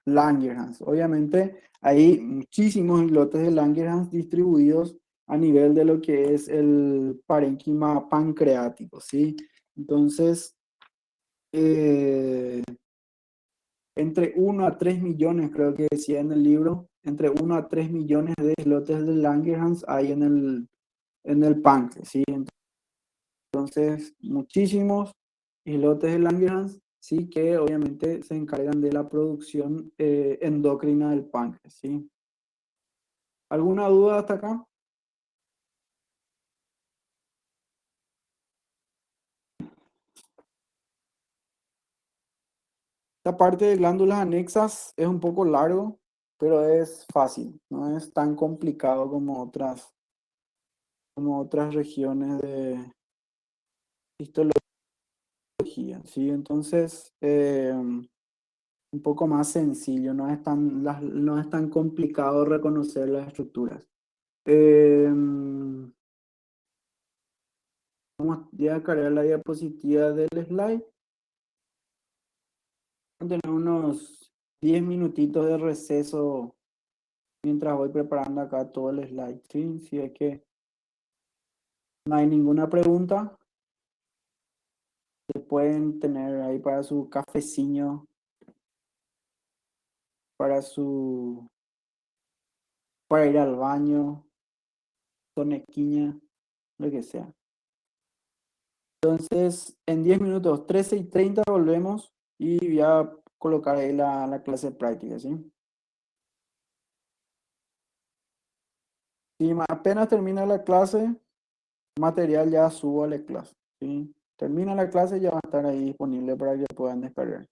Langerhans. Obviamente hay muchísimos islotes de Langerhans distribuidos a nivel de lo que es el parénquima pancreático, ¿sí? Entonces, eh, entre 1 a 3 millones, creo que decía en el libro, entre 1 a 3 millones de islotes de Langerhans hay en el páncreas, ¿sí? Entonces, muchísimos islotes de Langerhans, sí, que obviamente se encargan de la producción endocrina del páncreas, ¿sí? ¿Alguna duda hasta acá? Esta parte de glándulas anexas es un poco largo, pero es fácil, no es tan complicado como otras regiones de histología, ¿sí? Entonces, un poco más sencillo, no es tan complicado reconocer las estructuras. Vamos ya a cargar la diapositiva del slide. Vamos a tener unos 10 minutitos de receso mientras voy preparando acá todo el slide, ¿sí? Si es que no hay ninguna pregunta, se pueden tener ahí para su cafecillo, para ir al baño, tonequiña, lo que sea. Entonces, en 10 minutos, 13:30 volvemos y voy a colocar ahí la clase práctica, ¿sí? Y apenas termina la clase, material ya subo a la clase, ¿sí? Termina la clase y ya va a estar ahí disponible para que puedan descargar.